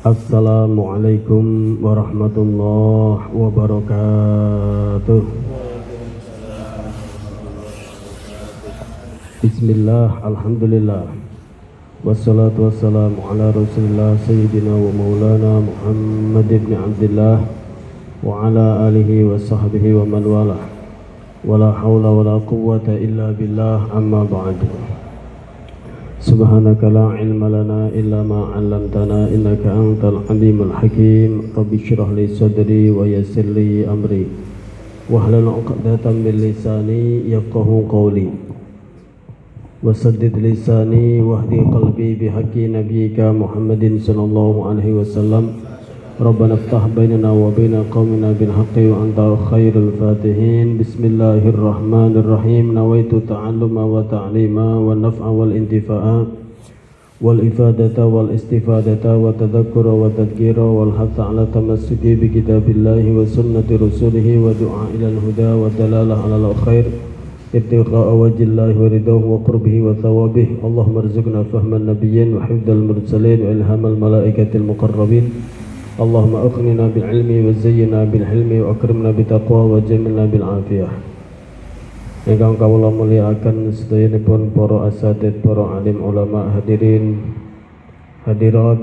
Assalamualaikum warahmatullahi wabarakatuh. Bismillah, alhamdulillah, wassalatu wassalamu ala rasulillah sayyidina wa maulana Muhammad ibn Abdillah wa ala alihi wa sahbihi wa man walah. Wala hawla wala quwwata illa billah, amma ba'du. Subhanaka la ilma lana illa ma 'allamtana innaka antal alimul hakim. Rabbi shrah li sadri wa yassir li amri wahlul 'uqdatam min lisani yafqahu qawli wasaddid lisani wahdi qalbi bihaqqi nabiyyika Muhammadin sallallahu alaihi wasallam. Rabbana iftah bainana wa baina qaumina bil haqqi wa anta khairul fatihin. Bismillahirrahmanirrahim. Nawaitu ta'alluma wa ta'lima wa naf'a wal intifa'a wal ifadata wal istifadata wa tadhakkura wa tadhkira wal hatha ala tamassuki bi kitabillahi wa sunnati rasulihi wa du'a ila al huda wa dalalah ala al khair ibtigha'a wajhillahi wa ridahu wa qurbihi wa thawabih. Allahumma arzuqna fahman nabiyyin wa hifdzal mursalin wa ilhamal malaikatil muqarrabin. Allahumma akhnina bil ilmi wa zayyina bil hilmi wa akrimna bit taqwa wa jamilna bil afiyah. Ingkang kawula mulyakaken sedayanipun para asatidz, para alim ulama, hadirin hadirat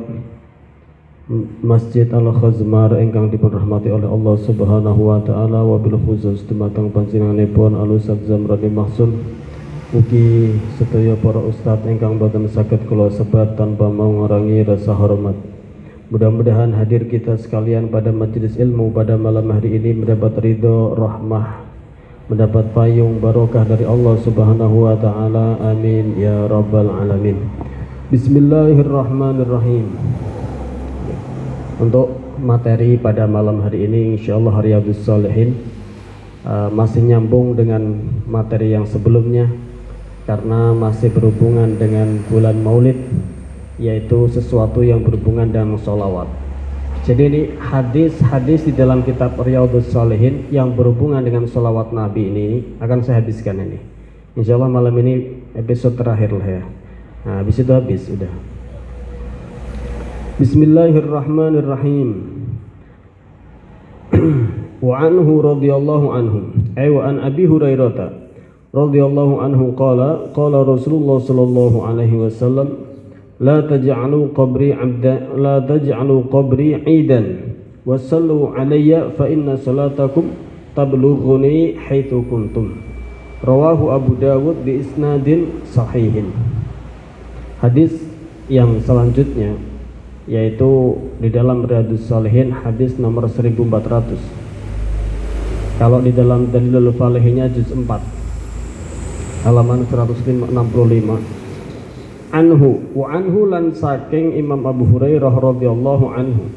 Masjid Al-Khazmar ingkang dipunrahmati oleh Allah Subhanahu wa taala, wabil khusus dumateng panjenenganipun Al-Ustaz Zamrani Mahsun, ugi sedaya para ustadz ingkang boten saged kula sebat tanpa mengurangi rasa hormat. Mudah-mudahan hadir kita sekalian pada majelis ilmu pada malam hari ini mendapat ridho, rahmah, mendapat payung barokah dari Allah Subhanahu wa taala. Amin ya rabbal alamin. Bismillahirrahmanirrahim. Untuk materi pada malam hari ini insyaallah Riyadhus Shalihin masih nyambung dengan materi yang sebelumnya karena masih berhubungan dengan bulan Maulid, yaitu sesuatu yang berhubungan dengan sholawat. Jadi ini hadis-hadis di dalam kitab Riyadhus Shalihin yang berhubungan dengan sholawat Nabi ini akan saya habiskan ini. Insya Allah malam ini episode terakhir lah ya. Nah, habis itu habis sudah. Bismillahirrahmanirrahim. Wa anhu radhiyallahu anhu, ay wa an Abi Hurairah radhiyallahu anhu qala Rasulullah sallallahu alaihi wasallam, La taj'alu qabri 'idan wa sallu 'alayya fa inna salatakum tablughuni haitsu kuntum. Rawahu Abu Dawud bi isnadin sahihin. Hadis yang selanjutnya yaitu di dalam Riyadhus Shalihin hadis nomor 1400. Kalau di dalam Dalilul Falihinnya juz 4 halaman 165. Anhu lan saking Imam Abu Hurairah radhiyallahu anhu.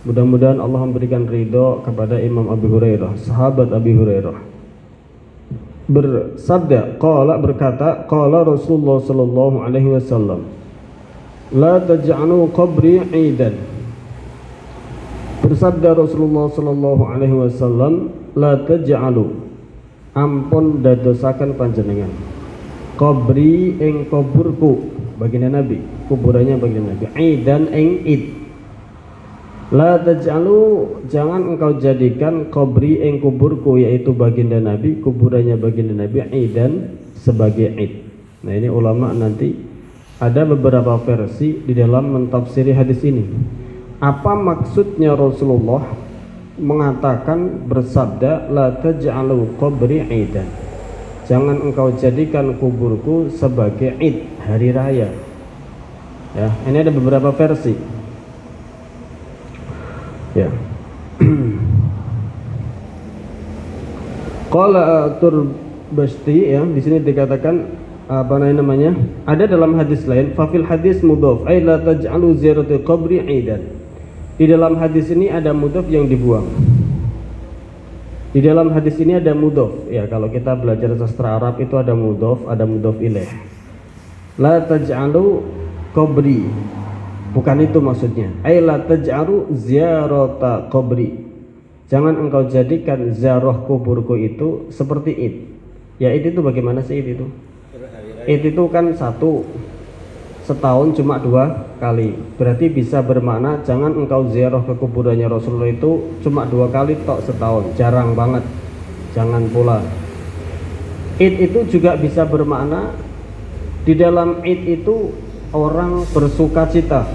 Mudah-mudahan Allah memberikan ridho kepada Imam Abu Hurairah, sahabat Abi Hurairah. Bersabda, berkata, qala Rasulullah sallallahu alaihi wasallam, la taj'alu qabri 'idan. Bersabda Rasulullah sallallahu alaihi wasallam, la taj'alu, ampun dadosaken panjenengan, qabri ing kuburku, baginda Nabi, kuburannya baginda Nabi, aidan ing id. La taj'alu, jangan engkau jadikan qabri ing kuburku, yaitu baginda Nabi, kuburannya baginda Nabi, aidan sebagai id. Nah ini ulama nanti ada beberapa versi di dalam mentafsiri hadis ini. Apa maksudnya Rasulullah mengatakan, bersabda, la taj'alu qabri aidan, jangan engkau jadikan kuburku sebagai id, hari raya. Ya, ini ada beberapa versi. Ya. Qala Turbasti, ya, di sini dikatakan apa namanya? Ada dalam hadis lain, fa fil hadis mudhaf, ay la taj'alu ziyaratil qabri aidan. Di dalam hadis ini ada mudhaf yang dibuang. Di dalam hadis ini ada mudhaf. Ya, kalau kita belajar sastra Arab itu ada mudhaf, ada mudhaf ilaih. La taj'alu qabri, bukan itu maksudnya. Ay la taj'alu ziyarata qabri, jangan engkau jadikan ziarah kuburku itu seperti id. Ya, id itu bagaimana sih id itu? Id itu kan satu setahun cuma 2 kali. Berarti bisa bermakna jangan engkau ziarah ke kuburannya Rasulullah itu cuma 2 kali tok setahun, jarang banget. Jangan pula. Id itu juga bisa bermakna di dalam Id itu orang bersuka cita.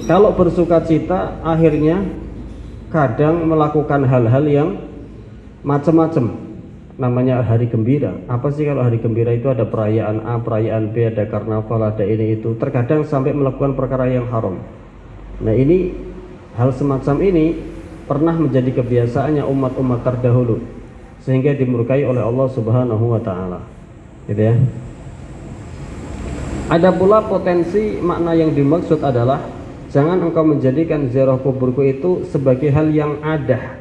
Kalau bersuka cita akhirnya kadang melakukan hal-hal yang macam-macam. Namanya hari gembira. Apa sih kalau hari gembira itu ada perayaan A, perayaan B, ada karnaval, ada ini itu. Terkadang sampai melakukan perkara yang haram. Nah ini hal semacam ini pernah menjadi kebiasaannya umat-umat terdahulu sehingga dimurkai oleh Allah Subhanahu wa taala. Gitu ya. Ada pula potensi makna yang dimaksud adalah jangan engkau menjadikan ziarah kuburku itu sebagai hal yang adah.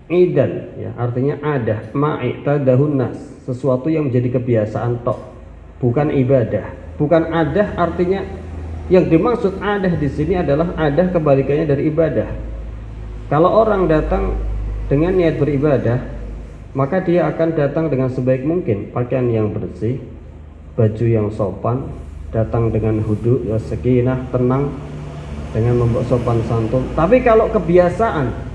Idan ya, artinya ada ma'iktadahun nas, sesuatu yang menjadi kebiasaan tok, bukan ibadah. Bukan adah, artinya yang dimaksud adah di sini adalah adah kebalikannya dari ibadah. Kalau orang datang dengan niat beribadah, maka dia akan datang dengan sebaik mungkin, pakaian yang bersih, baju yang sopan, datang dengan hudu, ya sakinah, tenang, dengan membawa sopan santun. Tapi kalau kebiasaan,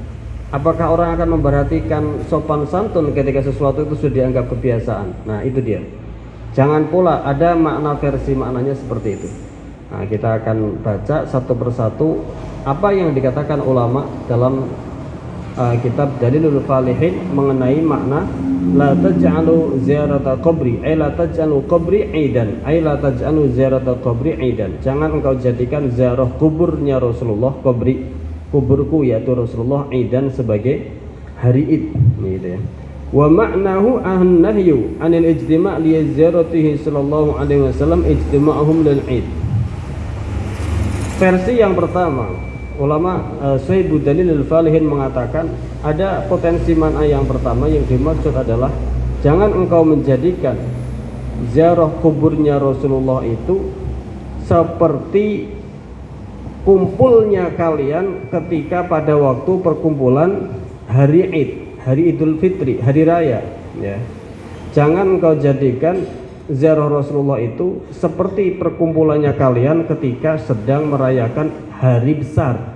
apakah orang akan memperhatikan sopan santun ketika sesuatu itu sudah dianggap kebiasaan? Nah itu dia. Jangan pula ada makna versi maknanya seperti itu. Nah kita akan baca satu persatu apa yang dikatakan ulama dalam kitab Dalilul Falihin mengenai makna la taj'alu ziyarata qabri, ay la taj'alu qabri aidan, ay la taj'alu ziyarata qabri aidan. Jangan engkau jadikan ziarah kuburnya Rasulullah, kuburku yaitu Rasulullah, aidan sebagai hari Id, gitu ya. Wa ma'nahu an-nahyu 'anil ijtima' li ziyaratihi sallallahu alaihi wasallam ijtima'uhum lil Id. Versi yang pertama, ulama Syaikhul Dalilul Falihin mengatakan ada potensi makna yang pertama yang dimaksud adalah jangan engkau menjadikan ziarah kuburnya Rasulullah itu seperti kumpulnya kalian ketika pada waktu perkumpulan hari Id, hari Idul Fitri, hari raya ya. Jangan engkau jadikan ziarah Rasulullah itu seperti perkumpulannya kalian ketika sedang merayakan hari besar.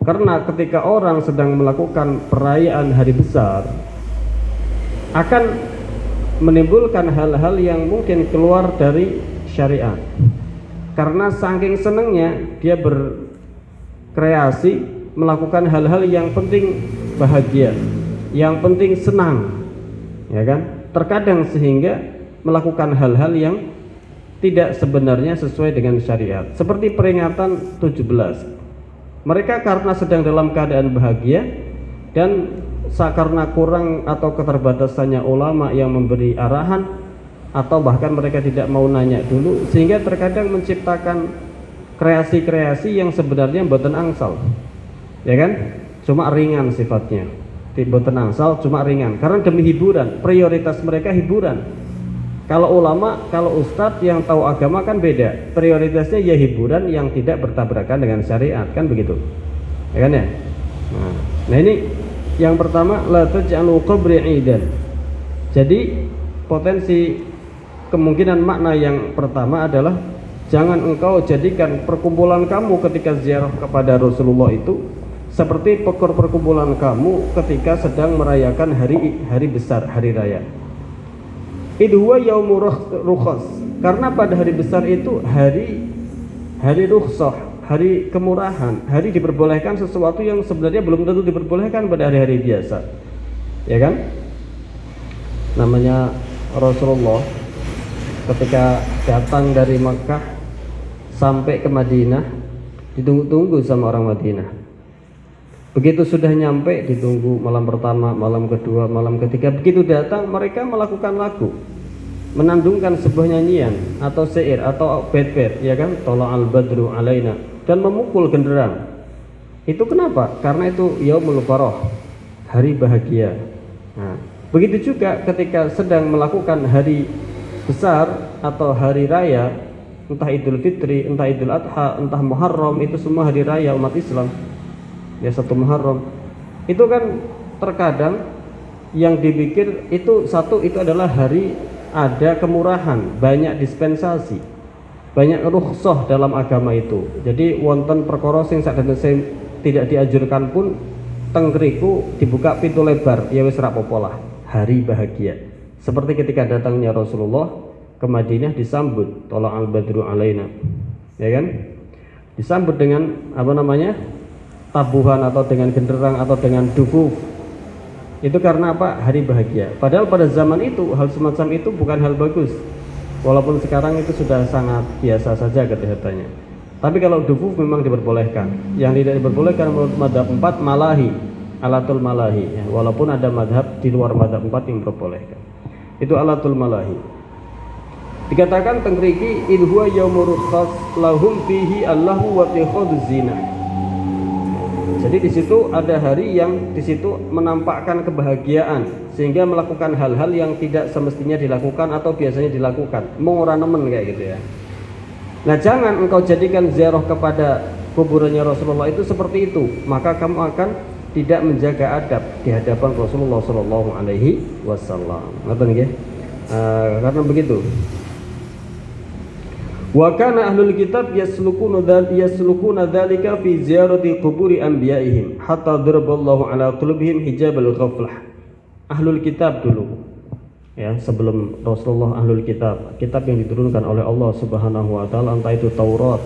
Karena ketika orang sedang melakukan perayaan hari besar akan menimbulkan hal-hal yang mungkin keluar dari syariat. Karena saking senangnya dia berkreasi melakukan hal-hal yang penting bahagia, yang penting senang, ya kan? Terkadang sehingga melakukan hal-hal yang tidak sebenarnya sesuai dengan syariat. Seperti peringatan 17. Mereka karena sedang dalam keadaan bahagia dan karena kurang atau keterbatasannya ulama yang memberi arahan, atau bahkan mereka tidak mau nanya dulu, sehingga terkadang menciptakan kreasi-kreasi yang sebenarnya mboten angsal, ya kan? Cuma ringan sifatnya, mboten angsal, cuma ringan karena demi hiburan. Prioritas mereka hiburan. Kalau ulama, kalau ustadz yang tahu agama kan beda, prioritasnya ya hiburan yang tidak bertabrakan dengan syariat, kan begitu, ya kan ya? Nah ini yang pertama, la taj'alu qabri idan. Jadi potensi kemungkinan makna yang pertama adalah jangan engkau jadikan perkumpulan kamu ketika ziarah kepada Rasulullah itu seperti perkumpulan kamu ketika sedang merayakan hari besar, hari raya. Idhuwa yaumur rukhas, karena pada hari besar itu hari rukhsah, hari kemurahan, hari diperbolehkan sesuatu yang sebenarnya belum tentu diperbolehkan pada hari-hari biasa, ya kan? Namanya Rasulullah ketika datang dari Makkah sampai ke Madinah ditunggu-tunggu sama orang Madinah. Begitu sudah nyampe ditunggu malam pertama, malam kedua, malam ketiga. Begitu datang mereka melakukan lagu, menandungkan sebuah nyanyian atau syair atau bait-bait, ya kan? Tola'al badru alaina, dan memukul genderang. Itu kenapa? Karena itu yaumul farah, hari bahagia. Nah, begitu juga ketika sedang melakukan hari besar atau hari raya, entah Idul Fitri, entah Idul Adha, entah Muharram, itu semua hari raya umat Islam. Ya, 1 Muharram itu kan terkadang yang dipikir itu itu adalah hari ada kemurahan, banyak dispensasi. banyak rukhsah dalam agama itu. Jadi wonten perkara sing sakdene tidak dianjurkan pun tengkriku dibuka pintu lebar, ya wis ra apa-apa lah. Hari bahagia. Seperti ketika datangnya Rasulullah ke Madinah disambut tolong al-badru alaina. Ya kan? Disambut dengan apa namanya? Tabuhan atau dengan genderang atau dengan dufuf. Itu karena apa? Hari bahagia. Padahal pada zaman itu hal semacam itu bukan hal bagus. Walaupun sekarang itu sudah sangat biasa saja kelihatannya. Tapi kalau dufuf memang diperbolehkan. Yang tidak diperbolehkan menurut madhab 4 malahi, alatul malahi. Ya, walaupun ada madhab di luar madhab 4 yang diperbolehkan. Itu alatul malahi. Dikatakan tengkriki in huwa yaumur khas lahum fihi allahu wa tikhaduz zina. Jadi di situ ada hari yang di situ menampakkan kebahagiaan sehingga melakukan hal-hal yang tidak semestinya dilakukan atau biasanya dilakukan. Mau ora nemen kayak gitu ya. Nah, jangan engkau jadikan ziarah kepada kuburannya Rasulullah itu seperti itu, maka kamu akan tidak menjaga adab di hadapan Rasulullah sallallahu alaihi wasallam. Ngoten nggih? Karena begitu. Wa kana ahlul kitab yaslukuna dzalika fi ziyarati quburi anbiya'ihim hatta daraballahu ala qulubihim hijabal ghaflah. Ahlul kitab dulu ya, sebelum Rasulullah ahlul kitab, kitab yang diturunkan oleh Allah Subhanahu wa taala, entah itu Taurat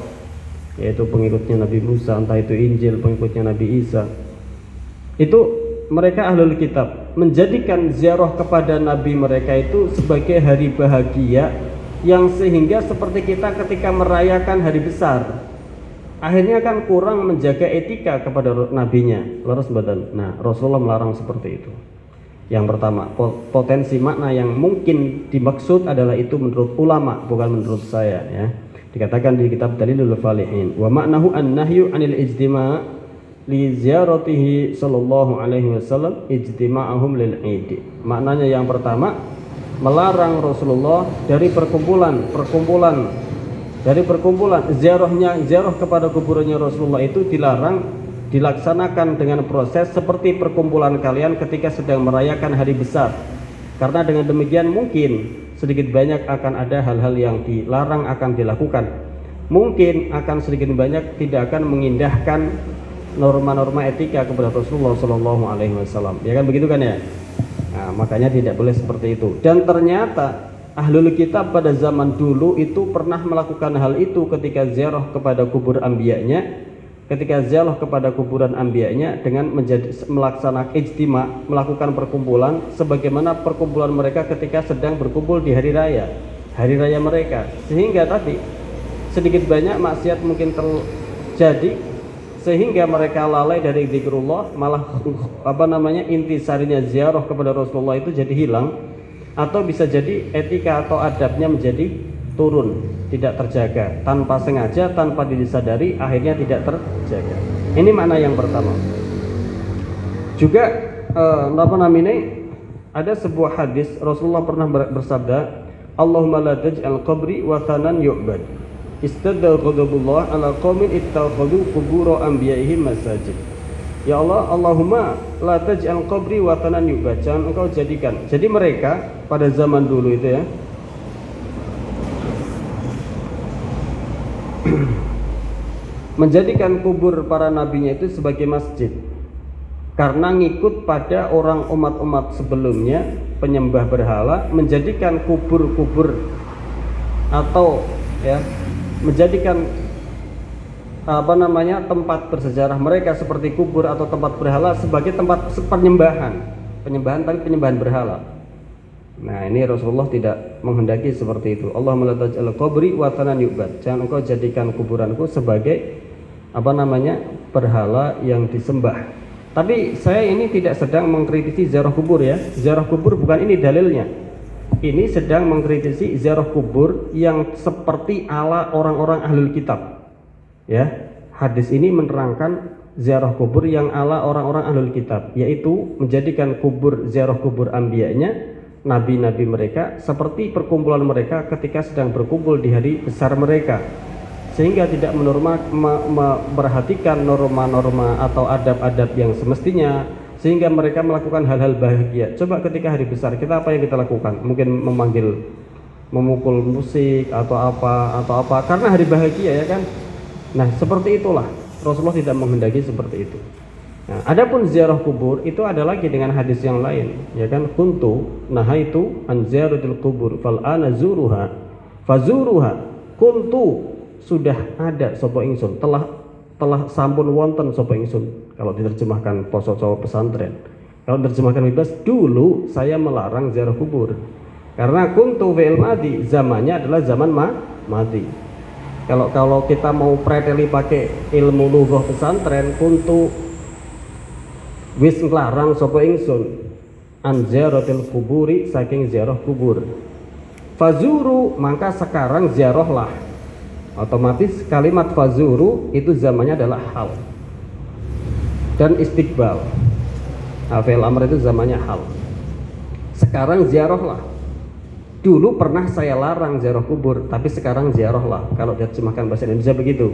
yaitu pengikutnya Nabi Musa, entah itu Injil pengikutnya Nabi Isa. Itu mereka ahlul kitab menjadikan ziarah kepada nabi mereka itu sebagai hari bahagia yang sehingga seperti kita ketika merayakan hari besar akhirnya kan kurang menjaga etika kepada nabinya, leres badan. Nah, Rasulullah melarang seperti itu. Yang pertama, potensi makna yang mungkin dimaksud adalah itu menurut ulama, bukan menurut saya ya. Dikatakan di kitab Dalilul Falihin, wa maknahu an-nahyu 'anil ijtima' li ziyaratihi sallallahu alaihi wasallam ijtima'ahum lil 'id. Maknanya yang pertama, melarang Rasulullah dari perkumpulan ziarah kepada kuburannya Rasulullah itu dilarang dilaksanakan dengan proses seperti perkumpulan kalian ketika sedang merayakan hari besar. Karena dengan demikian mungkin sedikit banyak akan ada hal-hal yang dilarang akan dilakukan. Mungkin akan sedikit banyak tidak akan mengindahkan norma-norma etika kepada Rasulullah sallallahu alaihi wasallam. Ya kan begitu kan ya? Nah, makanya tidak boleh seperti itu. Dan ternyata ahlul kitab pada zaman dulu itu pernah melakukan hal itu ketika ziarah kepada kubur anbiya'nya, ketika ziarah kepada kuburan anbiya'nya dengan melaksanakan ijtima, melakukan perkumpulan sebagaimana perkumpulan mereka ketika sedang berkumpul di hari raya mereka. Sehingga tadi sedikit banyak maksiat mungkin terjadi sehingga mereka lalai dari zikrullah, malah intisarinya ziarah kepada Rasulullah itu jadi hilang, atau bisa jadi etika atau adabnya menjadi turun, tidak terjaga, tanpa sengaja, tanpa disadari, akhirnya tidak terjaga. Ini makna yang pertama. Juga ada sebuah hadis Rasulullah pernah bersabda, Allahumma la taj'al qabri wathanan yu'bad. Istadda ghadabullah ala qaumin ittakhadhu qubur anbiya'ihim masajid. Ya Allah, Allahumma la taj'al qabri watanan yu'bad. Jangan engkau jadikan. Jadi mereka pada zaman dulu itu ya menjadikan kubur para nabinya itu sebagai masjid. Karena ngikut pada orang umat-umat sebelumnya penyembah berhala, menjadikan kubur-kubur atau ya menjadikan tempat bersejarah mereka seperti kubur atau tempat berhala sebagai tempat penyembahan tapi penyembahan berhala. Nah, ini Rasulullah tidak menghendaki seperti itu. Allahumma la taj'al qabri watanan yu'bad. Jangan engkau jadikan kuburanku sebagai berhala yang disembah. Tapi saya ini tidak sedang mengkritisi ziarah kubur ya. Ziarah kubur bukan ini dalilnya. Ini sedang mengkritisi ziarah kubur yang seperti ala orang-orang ahlul kitab. Ya, hadis ini menerangkan ziarah kubur yang ala orang-orang ahlul kitab, yaitu menjadikan ziarah kubur anbiya'nya, nabi-nabi mereka, seperti perkumpulan mereka ketika sedang berkumpul di hari besar mereka, sehingga tidak memperhatikan norma-norma atau adab-adab yang semestinya, sehingga mereka melakukan hal-hal bahagia. Coba ketika hari besar kita apa yang kita lakukan? Mungkin memanggil memukul musik atau apa karena hari bahagia, ya kan. Nah, seperti itulah Rasulullah tidak menghendaki seperti itu. Nah, adapun ziarah kubur itu ada lagi dengan hadis yang lain, ya kan. Kuntu nahaitu an ziyaratil kubur fal ana zuruha fazuruha. Kuntu sudah ada sapa ingsun, telah sampun wonten sapa ingsun. Kalau diterjemahkan poso pesantren, kalau diterjemahkan bebas, dulu saya melarang ziarah kubur. Karena kuntu fi'il madi, zamannya adalah zaman madi. Kalau kita mau preteli pakai ilmu lughah pesantren, kuntu wis nglarang sapa ingsun an ziyaratil kuburi, saking ziarah kubur. Fazuru, maka sekarang ziarahlah. Otomatis kalimat fazuru itu zamannya adalah hal dan istiqbal. Fi'il amr itu zamannya hal. Sekarang ziarahlah. Dulu pernah saya larang ziarah kubur, tapi sekarang ziarahlah. Kalau diterjemahkan bahasa Indonesia begitu.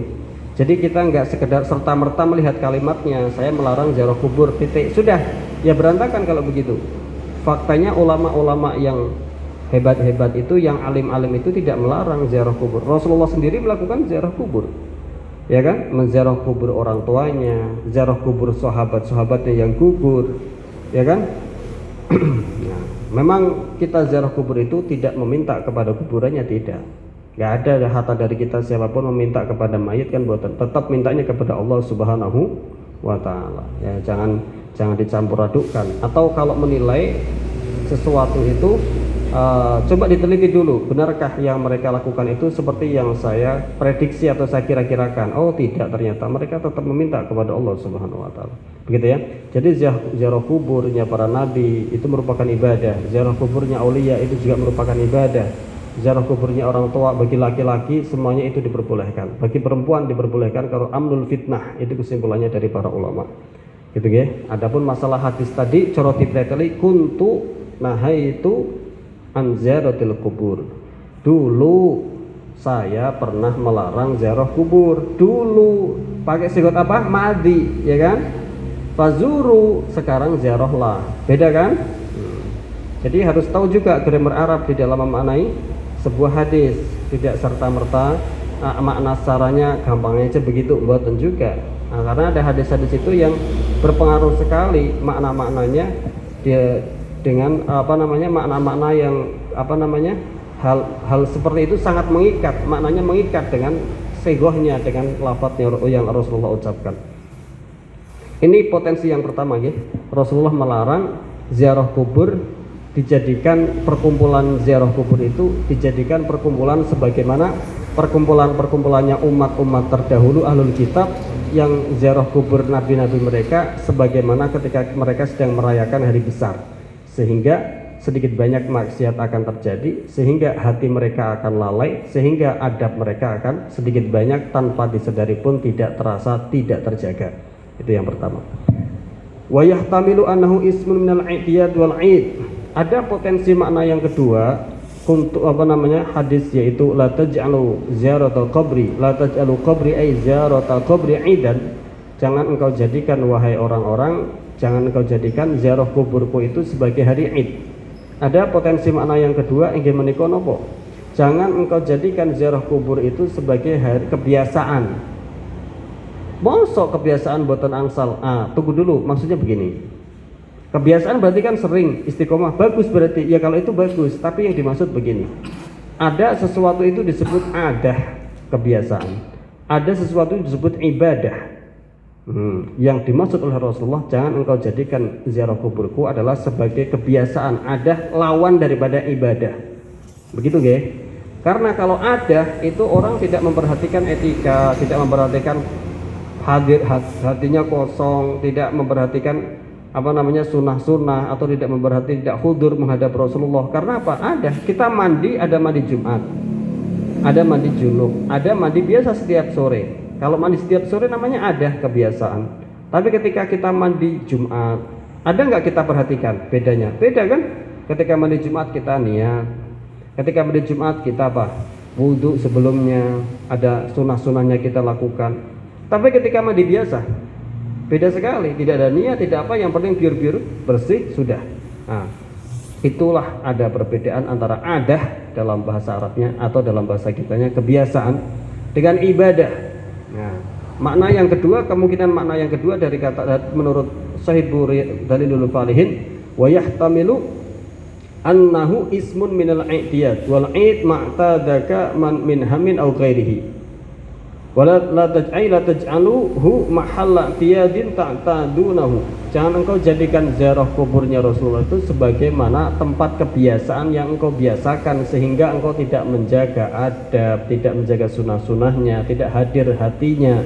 Jadi kita nggak sekedar serta-merta melihat kalimatnya, saya melarang ziarah kubur, titik, sudah, ya berantakan kalau begitu. Faktanya ulama-ulama yang hebat-hebat itu, yang alim-alim itu tidak melarang ziarah kubur. Rasulullah sendiri melakukan ziarah kubur, ya kan, menziarah kubur orang tuanya, ziarah kubur sahabat-sahabatnya yang gugur, ya kan. Nah, memang kita ziarah kubur itu tidak meminta kepada kuburannya, tidak. Nggak ada harta dari kita siapapun meminta kepada mayit, kan, buatan. Tetap mintanya kepada Allah Subhanahu wa Ta'ala. Ya, jangan dicampur adukkan. Atau kalau menilai sesuatu itu, coba diteliti dulu, benarkah yang mereka lakukan itu seperti yang saya prediksi atau saya kira-kirakan. Oh tidak, ternyata mereka tetap meminta kepada Allah Subhanahu wa Ta'ala. Begitu ya. Jadi ziarah kuburnya para nabi itu merupakan ibadah. Ziarah kuburnya aulia itu juga merupakan ibadah. Ziarah kuburnya orang tua bagi laki-laki semuanya itu diperbolehkan. Bagi perempuan diperbolehkan kalau amnul fitnah, itu kesimpulannya dari para ulama. Gitu ya. Adapun masalah hadis tadi, coroti preteli kuntu nahaitu an ziyaratil kubur. Dulu saya pernah melarang ziarah kubur. Dulu pakai sigot apa? Madi, ya kan? Fazuru, sekarang ziarahlah. Beda kan? Jadi harus tahu juga grammar Arab di dalam memaknai sebuah hadis, tidak serta-merta makna saranya gampangnya aja begitu, buatan juga. Nah, karena ada hadis-hadis itu yang berpengaruh sekali makna-maknanya dia dengan makna-makna yang hal seperti itu sangat mengikat, maknanya mengikat dengan segohnya, dengan lafadznya yang Rasulullah ucapkan. Ini potensi yang pertama ya. Rasulullah melarang ziarah kubur dijadikan perkumpulan, ziarah kubur itu dijadikan perkumpulan sebagaimana perkumpulannya umat-umat terdahulu ahlul kitab yang ziarah kubur nabi-nabi mereka, sebagaimana ketika mereka sedang merayakan hari besar, sehingga sedikit banyak maksiat akan terjadi, sehingga hati mereka akan lalai, sehingga adab mereka akan sedikit banyak tanpa disadari pun tidak terasa, tidak terjaga. Itu yang pertama. Wa yahtamilu annahu ismun minal i'tiyad wal 'id. Ada potensi makna yang kedua untuk hadis, yaitu la taj'alu ziyaratal qabri, la taj'alu qabri ay ziyaratal qabri 'idan. Jangan engkau jadikan, wahai orang-orang, jangan engkau jadikan ziarah kuburku itu sebagai hari Id. Ada potensi makna yang kedua, inggih menika napa? Jangan engkau jadikan ziarah kubur itu sebagai hari kebiasaan. Mosok kebiasaan boten angsal. Tunggu dulu, maksudnya begini. Kebiasaan berarti kan sering, istiqomah, bagus berarti. Ya kalau itu bagus, tapi yang dimaksud begini. Ada sesuatu itu disebut adah, kebiasaan. Ada sesuatu itu disebut ibadah. Yang dimaksud oleh Rasulullah, jangan engkau jadikan ziarah kuburku adalah sebagai kebiasaan. Adah lawan daripada ibadah. Begitu nggih? Karena kalau adah itu orang tidak memperhatikan etika, tidak memperhatikan hatinya kosong, tidak memperhatikan sunnah-sunnah, atau tidak memperhatikan, tidak hudur menghadap Rasulullah. Karena apa? Ada, kita mandi, ada mandi Jumat, ada mandi junub, ada mandi biasa setiap sore. Kalau mandi setiap sore namanya ada kebiasaan. Tapi ketika kita mandi Jumat, ada nggak kita perhatikan bedanya? Beda kan? Ketika mandi Jumat kita niat, ketika mandi Jumat kita wudhu sebelumnya, ada sunnah-sunnahnya kita lakukan. Tapi ketika mandi biasa, beda sekali, tidak ada niat, tidak apa, yang penting biur-biur bersih sudah. Nah, Itulah ada perbedaan antara adah dalam bahasa Arabnya atau dalam bahasa kitanya kebiasaan dengan ibadah. Nah, makna yang kedua, kemungkinan makna yang kedua dari kata menurut Sahibu Dalilul Falihin, wa yahtamilu annahu ismun minal i'tiyad wal 'id ma'tadaka man min hamin aw ghairihi. Wala la taj'aluhu mahalla tiyadin ta'tadunahu. Jangan engkau jadikan ziarah kuburnya Rasulullah itu sebagaimana tempat kebiasaan yang engkau biasakan, sehingga engkau tidak menjaga adab, tidak menjaga sunnah-sunnahnya, tidak hadir hatinya.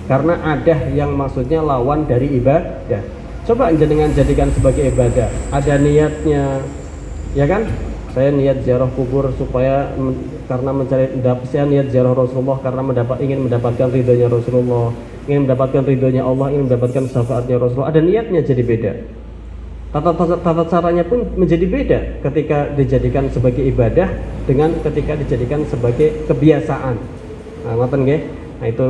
Karena adah yang maksudnya lawan dari ibadah. Coba jenengan jadikan sebagai ibadah, ada niatnya, ya kan? Saya niat ziarah kubur supaya karena saya niat ziarah Rasulullah karena ingin mendapatkan ridhonya Rasulullah, ingin mendapatkan ridhonya Allah, ingin mendapatkan syafaatnya Rasulullah. Ada niatnya jadi beda. Tata caranya pun menjadi beda ketika dijadikan sebagai ibadah dengan ketika dijadikan sebagai kebiasaan. Nah, ngoten nggih. Nah, itu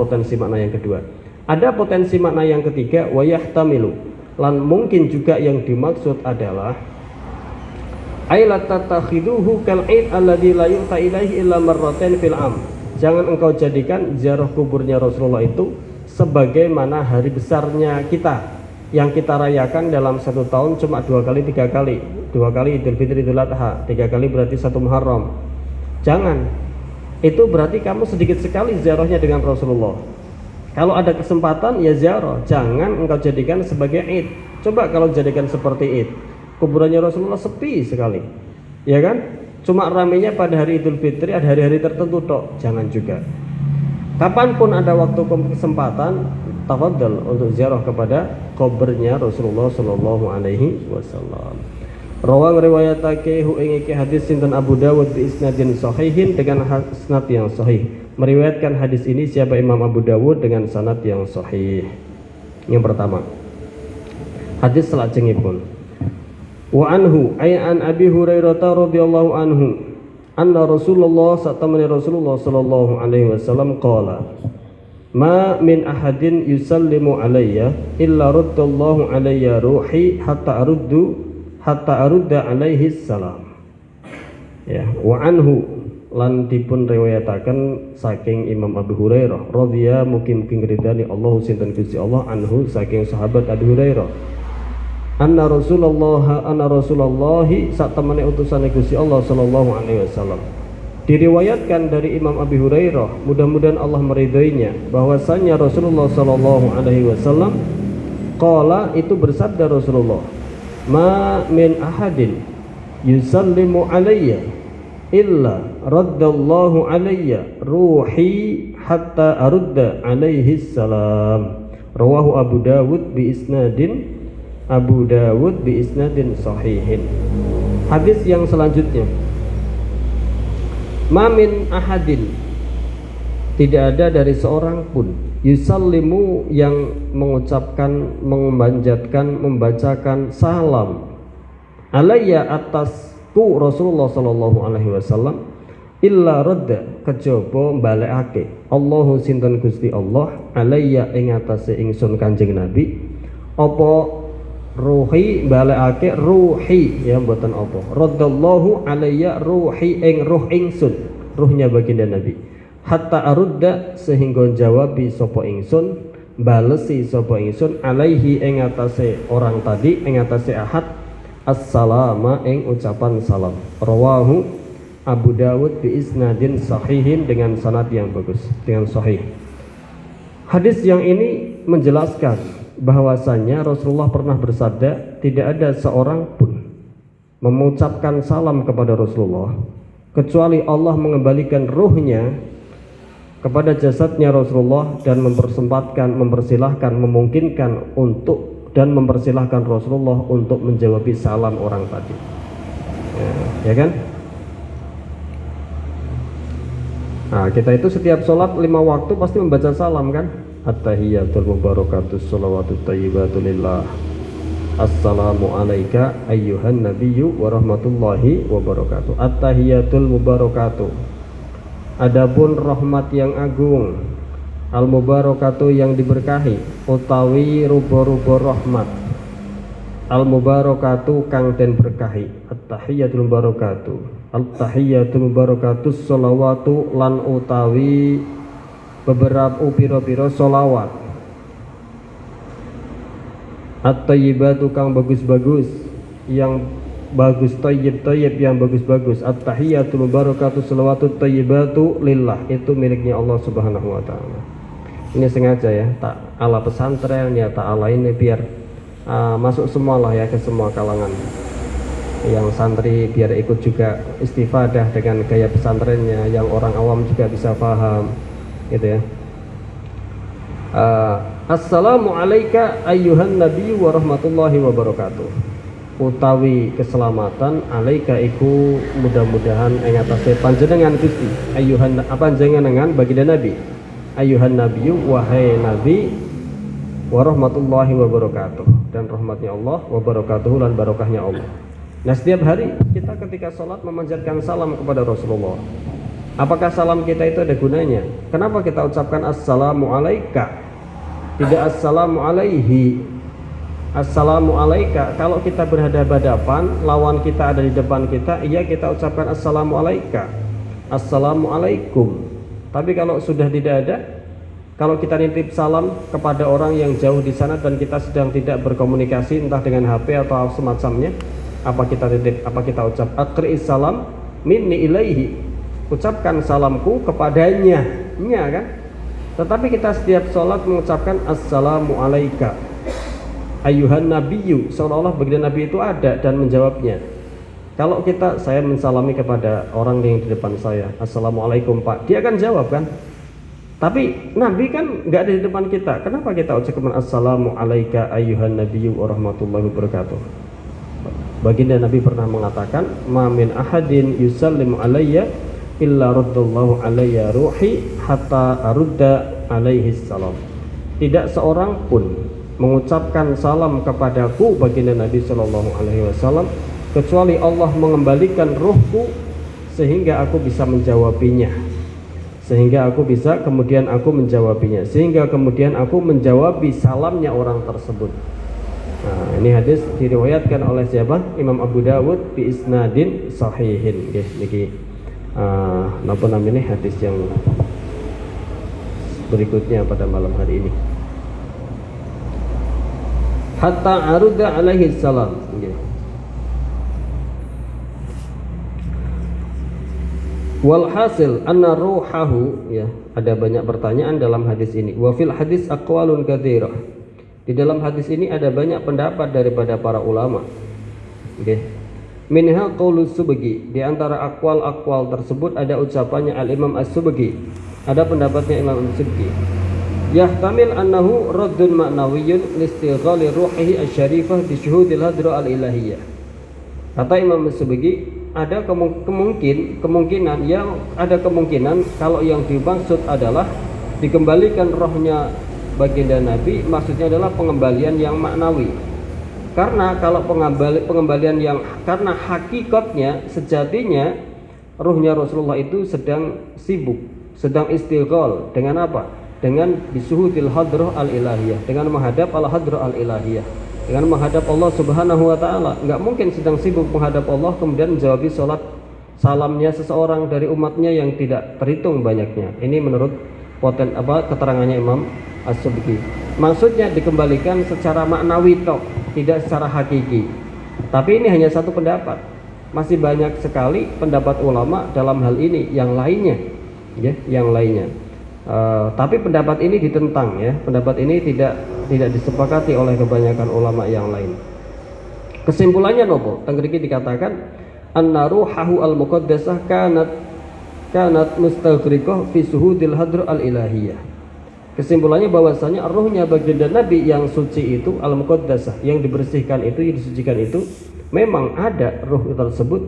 potensi makna yang kedua. Ada potensi makna yang ketiga, wa yahtamilu. Lan mungkin juga yang dimaksud adalah ailat tatakhiduhu kal 'id alladzi la yu'ta ilaihi illa marratain fil 'am. Jangan engkau jadikan ziarah kuburnya Rasulullah itu sebagaimana hari besarnya kita yang kita rayakan dalam satu tahun cuma 2 kali 3 kali. 2 kali Idul Fitri, Idul Adha, 3 kali berarti 1 Muharram. Jangan. Itu berarti kamu sedikit sekali ziarahnya dengan Rasulullah. Kalau ada kesempatan ya ziarah, jangan engkau jadikan sebagai id. Coba kalau jadikan seperti id, kuburannya Rasulullah sepi sekali, ya kan? Cuma ramainya pada hari Idul Fitri, ada hari-hari tertentu tok. Jangan juga. Kapanpun ada waktu kesempatan, tafadhal untuk ziarah kepada kuburnya Rasulullah Shallallahu Alaihi Wasallam. Rawang riwayatake hu ing iki hadis sinten Abu Dawud bi isnadin sahihin dengan sanad yang sahih. Meriwayatkan hadis ini siapa Imam Abu Dawud dengan sanad yang sahih. Yang pertama, hadis salajengipun. Wa anhu ay an Abi Hurairah radhiyallahu anhu anna Rasulullah satamani Rasulullah sallallahu alaihi wasallam qala ma min ahadin yusallimu alayya illa raddallahu alayya ruhi hatta arudda alaihi salam. Ya, wa anhu lan dipun riwayataken saking Imam Abu Hurairah radhiya mugi-mugi ngridani Allah sinten Gusti Allah anhu saking sahabat Abu Hurairah anna Rasulullah sak temene utusane Gusti Allah sallallahu alaihi wasallam. Diriwayatkan dari Imam Abi Hurairah, mudah-mudahan Allah meridhoinya, bahwasanya Rasulullah sallallahu alaihi wasallam qala, itu bersabda Rasulullah, ma min ahadin yusallimu alayya illa raddallahu alayya ruhi hatta arudda alaihi salam. Rawahu Abu Dawud bi isnadin sahihin. Hadis yang selanjutnya, ma min ahadin, tidak ada dari seorang pun, yusallimu yang mengucapkan, memanjatkan, membacakan salam alayya atasku Rasulullah sallallahu alaihi wasallam illa radda kejaba balekake Allahu sinten Gusti Allah alayya ing atase ingsun Kanjeng Nabi apa ruhi balekake ruhi, ya mboten apa raddallahu alayya ruhi ing ruh ingsun, ruhnya baginda Nabi, hatta arudda sehingga jawabi sapa ingsun, balesi sapa ingsun alaihi ing atase orang tadi, ing atase ahad assalama ing ucapan salam. Rawahu Abu Dawud bi isnadin sahihin dengan sanad yang bagus, dengan sahih. Hadis yang ini menjelaskan bahwasanya Rasulullah pernah bersabda, tidak ada seorang pun mengucapkan salam kepada Rasulullah kecuali Allah mengembalikan ruhnya kepada jasadnya Rasulullah dan mempersilahkan, memungkinkan untuk dan mempersilahkan Rasulullah untuk menjawab salam orang tadi. Ya kan? Nah, kita itu setiap sholat 5 waktu pasti membaca salam kan? At-tahiyatul mubarakatus sholawatut thayyibatu lillah. Assalamu alayka ayyuhan nabiyyu wa rahmatullahi wa barakatuh. At-tahiyatul mubarakatuh. Adapun rahmat yang agung, al-mubarakatuh yang diberkahi, utawi rupa-rupa rahmat. al mubarakatu kang den berkahi, at-tahiyatul mubarakatu, at-tahiyatul mubarakatu sholawatu lan utawi beberapa pira-pira sholawat, at-tayyibatu kang bagus-bagus, yang bagus, tayyib yang bagus-bagus, at-tahiyatul mubarakatu sholawatu tayyibatu lillah, itu miliknya Allah Subhanahu wa taala. Ini sengaja ya, tak ala pesantren ya, tak ala ini biar masuk semua lah ya, ke semua kalangan yang santri, biar ikut juga istifadah dengan gaya pesantrennya, yang orang awam juga bisa paham gitu ya. Assalamu alayka ayyuhan nabi wa rahmatullahi wa barakatuh, utawi keselamatan alaika iku mudah-mudahan ing atase panjenengan Gusti, ayyuhan panjenengan baginda nabi, ayyuhan nabiyyu wahai nabi, wa rahmatullahi wa barakatuh, dan rahmatnya Allah, wa barakatuhu lan barokahnya Allah. Nah, setiap hari kita ketika sholat memanjatkan salam kepada Rasulullah. Apakah salam kita itu ada gunanya? Kenapa kita ucapkan assalamu alaika, tidak assalamu alaihi? Assalamu alaika, kalau kita berhadapan-hadapan, lawan kita ada di depan kita, iya kita ucapkan assalamu alaika, assalamu alaikum. Tapi kalau sudah tidak ada, kalau kita nitip salam kepada orang yang jauh di sana dan kita sedang tidak berkomunikasi entah dengan HP atau semacamnya, apa kita titip, apa kita ucap aqri'is salam minni ilaihi, ucapkan salamku kepadanya, nya kan? Tetapi kita setiap sholat mengucapkan assalamu alaika ayyuhan nabiyyu, seolah-olah baginda nabi itu ada dan menjawabnya. Kalau saya mensalami kepada orang yang di depan saya, assalamualaikum pak, dia akan jawab kan? Tapi nabi kan nggak ada di depan kita, kenapa kita ucapkan assalamu alaika ayyuhan nabiyyu wa rahmatullahi wabarakatuh? Baginda nabi pernah mengatakan, ma min ahadin yusallimu alayya illa raddallahu alayya ruhi hatta arudda alaihi salam. Tidak seorang pun mengucapkan salam kepadaku, baginda Nabi Shallallahu Alaihi Wasallam, kecuali Allah mengembalikan ruhku sehingga aku bisa menjawabinya, sehingga aku bisa kemudian aku menjawabinya, sehingga kemudian aku menjawabi salamnya orang tersebut. Nah, ini hadis diriwayatkan oleh siapa? Imam Abu Dawud bi isnadin sahihin. Niki napa namanya hadis yang berikutnya pada malam hari ini. Hatta arudda alaihi salam. Walhasil anna ruhahu, ya, ada banyak pertanyaan dalam hadis ini. Wa fil hadis aqwalun katsirah. Di dalam hadis ini ada banyak pendapat daripada para ulama. Minha qaulus Subki, di antara akwal-akwal tersebut ada ucapannya Al-Imam As-Subki. Ada pendapatnya Imam As-Subki. Yahtamil annahu raddun ma'nawiyyun listighali ruhihi asy-syarifah bi syuhudil hadra al-ilahiyah. Kata Imam As-Subki, ada kemungkinan kalau yang dimaksud adalah dikembalikan rohnya baginda Nabi, maksudnya adalah pengembalian yang maknawi. Karena kalau pengembalian yang karena hakikatnya sejatinya ruhnya Rasulullah itu sedang sibuk, sedang istighal dengan apa? Dengan bisuhudil hadrah al-ilahiyah, dengan menghadap al-hadrah al-ilahiyah, dengan menghadap Allah Subhanahu wa taala. Enggak mungkin sedang sibuk menghadap Allah kemudian menjawab salat salamnya seseorang dari umatnya yang tidak terhitung banyaknya. Ini menurut keterangannya Imam As-Subki. Maksudnya dikembalikan secara maknawi toh, tidak secara hakiki. Tapi ini hanya satu pendapat. Masih banyak sekali pendapat ulama dalam hal ini, yang lainnya, ya, yang lainnya. Tapi pendapat ini ditentang, ya. Pendapat ini tidak disepakati oleh kebanyakan ulama yang lain. Kesimpulannya nopo? Tenggeriki dikatakan anna ruhahu al-muqaddasah kanat mustaghriqah fi suhudil hadr al-ilahiyah. Kesimpulannya bahwasanya ruhnya baginda Nabi yang suci itu, al-muqaddasah, yang dibersihkan itu, yang disucikan itu, memang ada ruh tersebut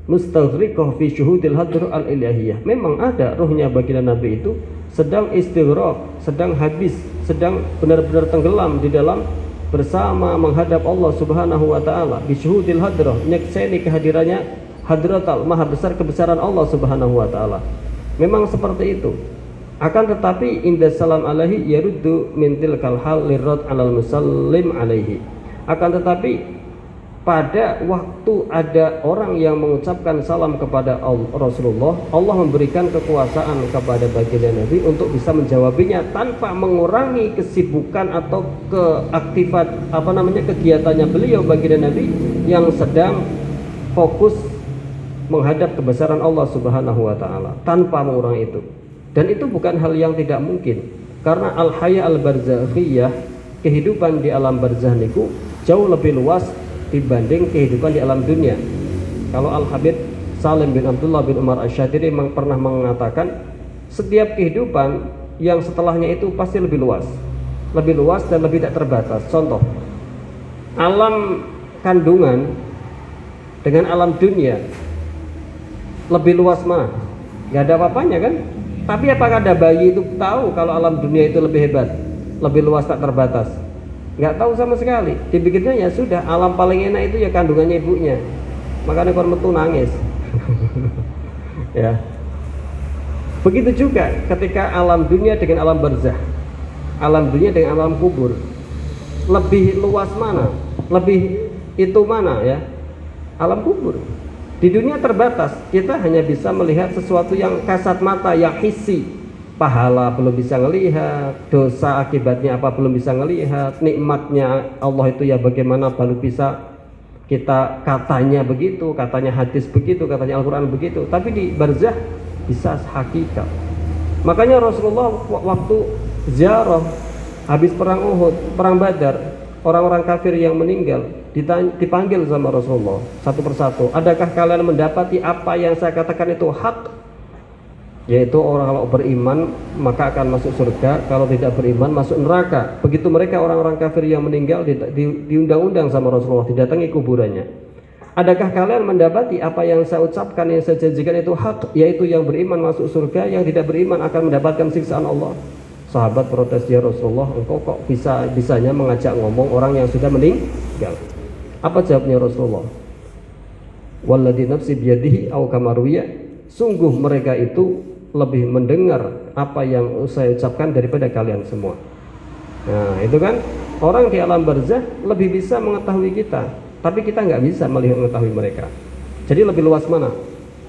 mustaghriqah fi syuhudil hadr al-ilahiyah. Memang ada ruhnya baginda Nabi itu sedang istighraq, sedang habis, sedang benar-benar tenggelam di dalam bersama menghadap Allah Subhanahu wa taala bi syuhudil hadrah, nyekseni kehadirannya hadratal, maha besar kebesaran Allah Subhanahu wa taala. Memang seperti itu. Akan tetapi inda salam alaihi yaruddu min tilkal hal lirad alal musallim alaihi. Akan tetapi pada waktu ada orang yang mengucapkan salam kepada Rasulullah, Allah memberikan kekuasaan kepada baginda Nabi untuk bisa menjawabinya tanpa mengurangi kesibukan atau kegiatannya beliau baginda Nabi yang sedang fokus menghadap kebesaran Allah Subhanahu wa taala, tanpa mengurangi itu. Dan itu bukan hal yang tidak mungkin, karena al-haya al-barzakhiyah, kehidupan di alam barzah niku jauh lebih luas dibanding kehidupan di alam dunia. Kalau Al-Habib Salim bin Abdullah bin Umar Asy-Syadili pernah mengatakan, setiap kehidupan yang setelahnya itu pasti lebih luas dan lebih tak terbatas. Contoh, alam kandungan dengan alam dunia lebih luas mana? Gak ada apa-apanya kan? Tapi apakah ada bayi itu tahu kalau alam dunia itu lebih hebat, lebih luas tak terbatas? Nggak tahu sama sekali. Dipikirnya ya sudah, alam paling enak itu ya kandungannya ibunya, makanya kon metu nangis. Ya, begitu juga ketika alam dunia dengan alam barzah, alam dunia dengan alam kubur, lebih luas mana, lebih itu mana ya? Alam kubur. Di dunia terbatas, kita hanya bisa melihat sesuatu yang kasat mata, yang hissi. Pahala belum bisa ngelihat, dosa akibatnya apa belum bisa ngelihat, nikmatnya Allah itu ya bagaimana baru bisa kita, katanya begitu, katanya hadis begitu, katanya Al-Quran begitu. Tapi di barzah bisa hakikat. Makanya Rasulullah waktu ziarah habis perang Uhud, perang Badar, orang-orang kafir yang meninggal dipanggil sama Rasulullah satu persatu. Adakah kalian mendapati apa yang saya katakan itu hak? Yaitu orang kalau beriman maka akan masuk surga, kalau tidak beriman masuk neraka. Begitu mereka orang-orang kafir yang meninggal diundang-undang sama Rasulullah, didatangi kuburannya. Adakah kalian mendapati apa yang saya ucapkan, yang saya janjikan itu hak, yaitu yang beriman masuk surga, yang tidak beriman akan mendapatkan siksaan Allah. Sahabat protes, ya Rasulullah, engkau kok bisanya mengajak ngomong orang yang sudah meninggal? Apa jawabnya Rasulullah? Walladzi nafsi biyadihi aw kama ruwiya, sungguh mereka itu lebih mendengar apa yang saya ucapkan daripada kalian semua. Nah itu kan, orang di alam barzah lebih bisa mengetahui kita, tapi kita nggak bisa mengetahui mereka. Jadi lebih luas mana?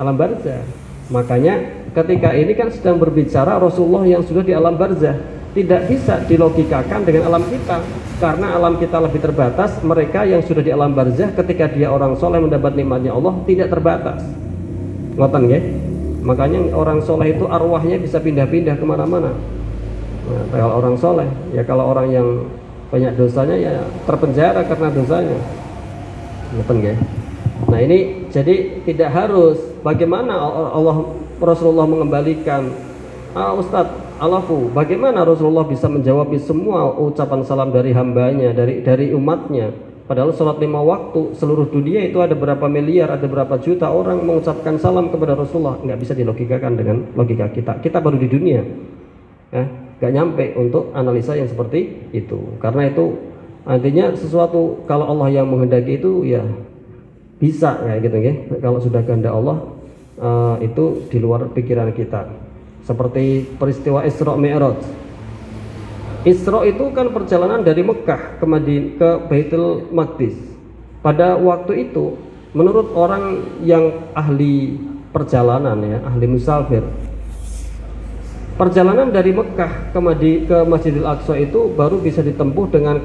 Alam barzah. Makanya ketika ini kan sedang berbicara Rasulullah yang sudah di alam barzah, tidak bisa dilogikakan dengan alam kita, karena alam kita lebih terbatas. Mereka yang sudah di alam barzah ketika dia orang soleh mendapat nikmatnya Allah tidak terbatas. Ngoten nggih? Makanya orang soleh itu arwahnya bisa pindah-pindah kemana-mana. Nah, kalau orang soleh, ya kalau orang yang banyak dosanya ya terpenjara karena dosanya. Ngoten nggih? Nah ini jadi tidak harus bagaimana Rasulullah mengembalikan Ustadz Alafu, bagaimana Rasulullah bisa menjawab semua ucapan salam dari hambanya, dari umatnya. Padahal sholat 5 waktu seluruh dunia itu ada berapa miliar, ada berapa juta orang mengucapkan salam kepada Rasulullah. Nggak bisa dilogikakan dengan logika kita. Kita baru di dunia, ya, nggak nyampe untuk analisa yang seperti itu. Karena itu artinya sesuatu kalau Allah yang menghendaki itu ya bisa kayak gitu ya. Kalau sudah kehendak Allah itu di luar pikiran kita. Seperti peristiwa Isra Mi'raj. Isra itu kan perjalanan dari Mekah ke Baitul Maqdis. Pada waktu itu menurut orang yang ahli perjalanan ya, ahli musafir, perjalanan dari Mekah ke Masjidil Aqsa itu baru bisa ditempuh dengan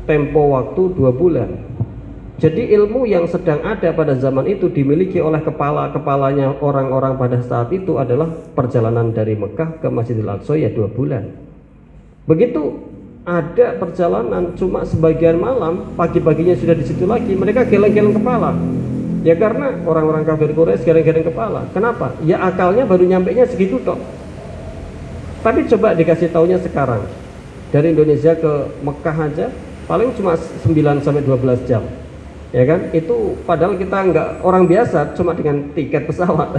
tempo waktu 2 bulan. Jadi ilmu yang sedang ada pada zaman itu dimiliki oleh kepalanya orang-orang pada saat itu adalah perjalanan dari Mekah ke Masjidil Aqsa ya 2 bulan. Begitu ada perjalanan cuma sebagian malam, pagi-paginya sudah di situ lagi, mereka geleng-geleng kepala. Ya karena orang-orang kafir Quraisy geleng-geleng kepala. Kenapa? Ya akalnya baru nyampenya segitu tok. Tapi coba dikasih taunya sekarang. Dari Indonesia ke Mekah aja paling cuma 9 sampai 12 jam. Ya kan? Itu padahal kita enggak orang biasa cuma dengan tiket pesawat.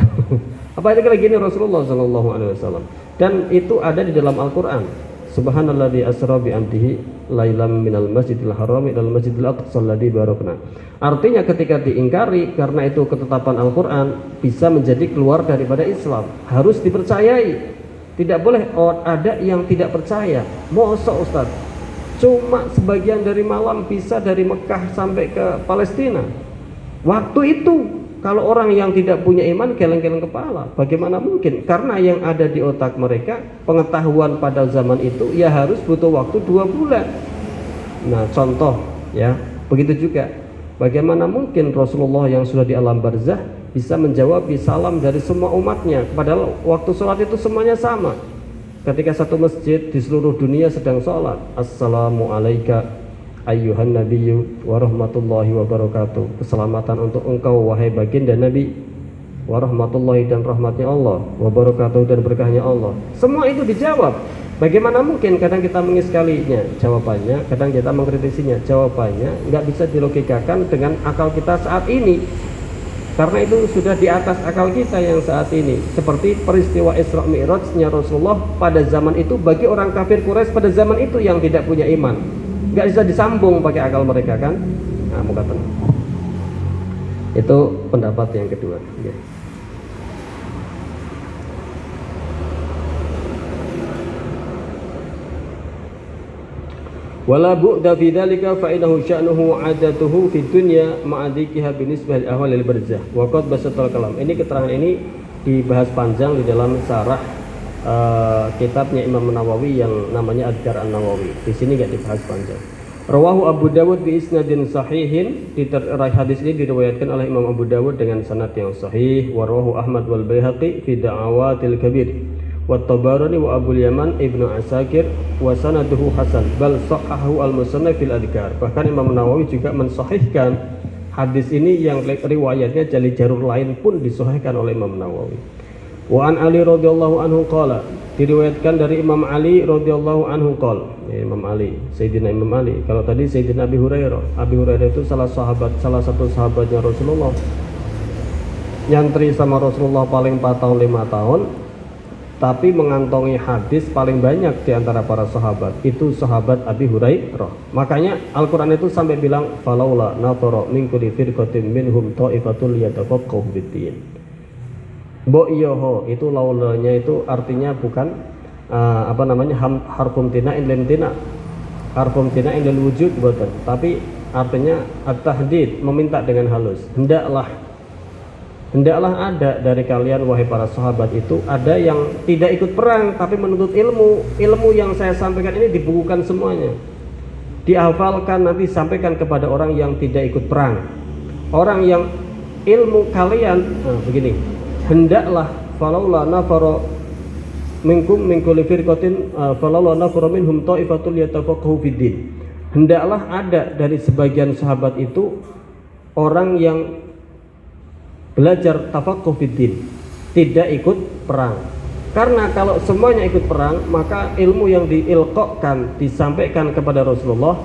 Apa itu kayak gini Rasulullah SAW. Dan itu ada di dalam Al-Qur'an. Subhanalladzi asra bi 'abdihi lailam minal masjidil haram ilal masjidil aqsa alladzi barakna. Artinya ketika diingkari karena itu ketetapan Al-Qur'an bisa menjadi keluar daripada Islam. Harus dipercayai. Tidak boleh ada yang tidak percaya. Mosok Ustaz? cuma sebagian dari malam bisa dari Mekah sampai ke Palestina. Waktu itu kalau orang yang tidak punya iman geleng-geleng kepala, bagaimana mungkin? Karena yang ada di otak mereka, pengetahuan pada zaman itu ya harus butuh waktu 2 bulan. Nah contoh ya, begitu juga bagaimana mungkin Rasulullah yang sudah di alam barzah bisa menjawab salam dari semua umatnya, padahal waktu sholat itu semuanya sama. Ketika satu masjid di seluruh dunia sedang sholat, assalamu alayka ayyuhan nabiyyu warahmatullahi wabarakatuh, keselamatan untuk engkau wahai baginda Nabi, warahmatullahi dan rahmatnya Allah, wabarakatuh dan berkahnya Allah. Semua itu dijawab. Bagaimana mungkin? Kadang kita mengiskalinya jawabannya, kadang kita mengkritisinya jawabannya, nggak bisa dilogikakan dengan akal kita saat ini, karena itu sudah di atas akal kita yang saat ini. Seperti peristiwa Isra Mi'rajnya Rasulullah pada zaman itu bagi orang kafir Quraisy pada zaman itu yang tidak punya iman, nggak bisa disambung pakai akal mereka kan. Nah, muka tenang. Itu pendapat yang kedua ya. Wala bu'da fi dzalika fa innahu sya'nuhu 'adatuhu fi dunya ma'adhikiha binisbah al-ahwal al-barzah wa qad basatal kalam. Ini keterangan ini dibahas panjang di dalam syarah kitabnya Imam Nawawi yang namanya Adhkar An-Nawawi. Di sini enggak dibahas panjang. Rawahu Abu Dawud bi isnadin sahihin. Hadis ini diriwayatkan oleh Imam Abu Dawud dengan sanad yang sahih. Wa rawahu Ahmad wal Baihaqi fi Da'awatil Kabir. Wa Tabarani wa Abu Yaman Ibnu Asakir wa sanaduhu hasan bal sahahu al-Musannaf fil Adhkar. Bahkan Imam Nawawi juga mensahihkan hadis ini yang riwayatnya dari jalur lain pun disahihkan oleh Imam Nawawi. Wa an Ali radhiyallahu anhu qala, diriwayatkan dari Imam Ali radhiyallahu anhu qala, ya, Imam Ali, Sayyidina Imam Ali. Kalau tadi Sayyidina Abi Hurairah. Abi Hurairah itu salah satu sahabatnya Rasulullah. Nyantri sama Rasulullah paling 4 tahun 5 tahun. Tapi mengantongi hadis paling banyak di antara para sahabat itu sahabat Abi Hurairah. Makanya Al-Quran itu sampai bilang falaula natara min kulli firqatin minhum ta'ifatul yatafaqahu bid-din. Bo iyoho itu laulanya itu artinya bukan harfum tina'in lin tina. Harfum tina'in lil wujud bukan, tapi artinya at-tahdid, meminta dengan halus. Hendaklah ada dari kalian wahai para sahabat itu ada yang tidak ikut perang tapi menuntut ilmu. Ilmu yang saya sampaikan ini dibukukan semuanya, dihafalkan, nanti sampaikan kepada orang yang tidak ikut perang. Orang yang ilmu kalian begini, hendaklah falaula nafara minkum min kulli firqatin falaula nafara minhum ta'ifatul yatafaqahu fiddin. Hendaklah ada dari sebagian sahabat itu orang yang belajar tafaqquh fiddin, tidak ikut perang. Karena kalau semuanya ikut perang, maka ilmu yang diilqakan, disampaikan kepada Rasulullah,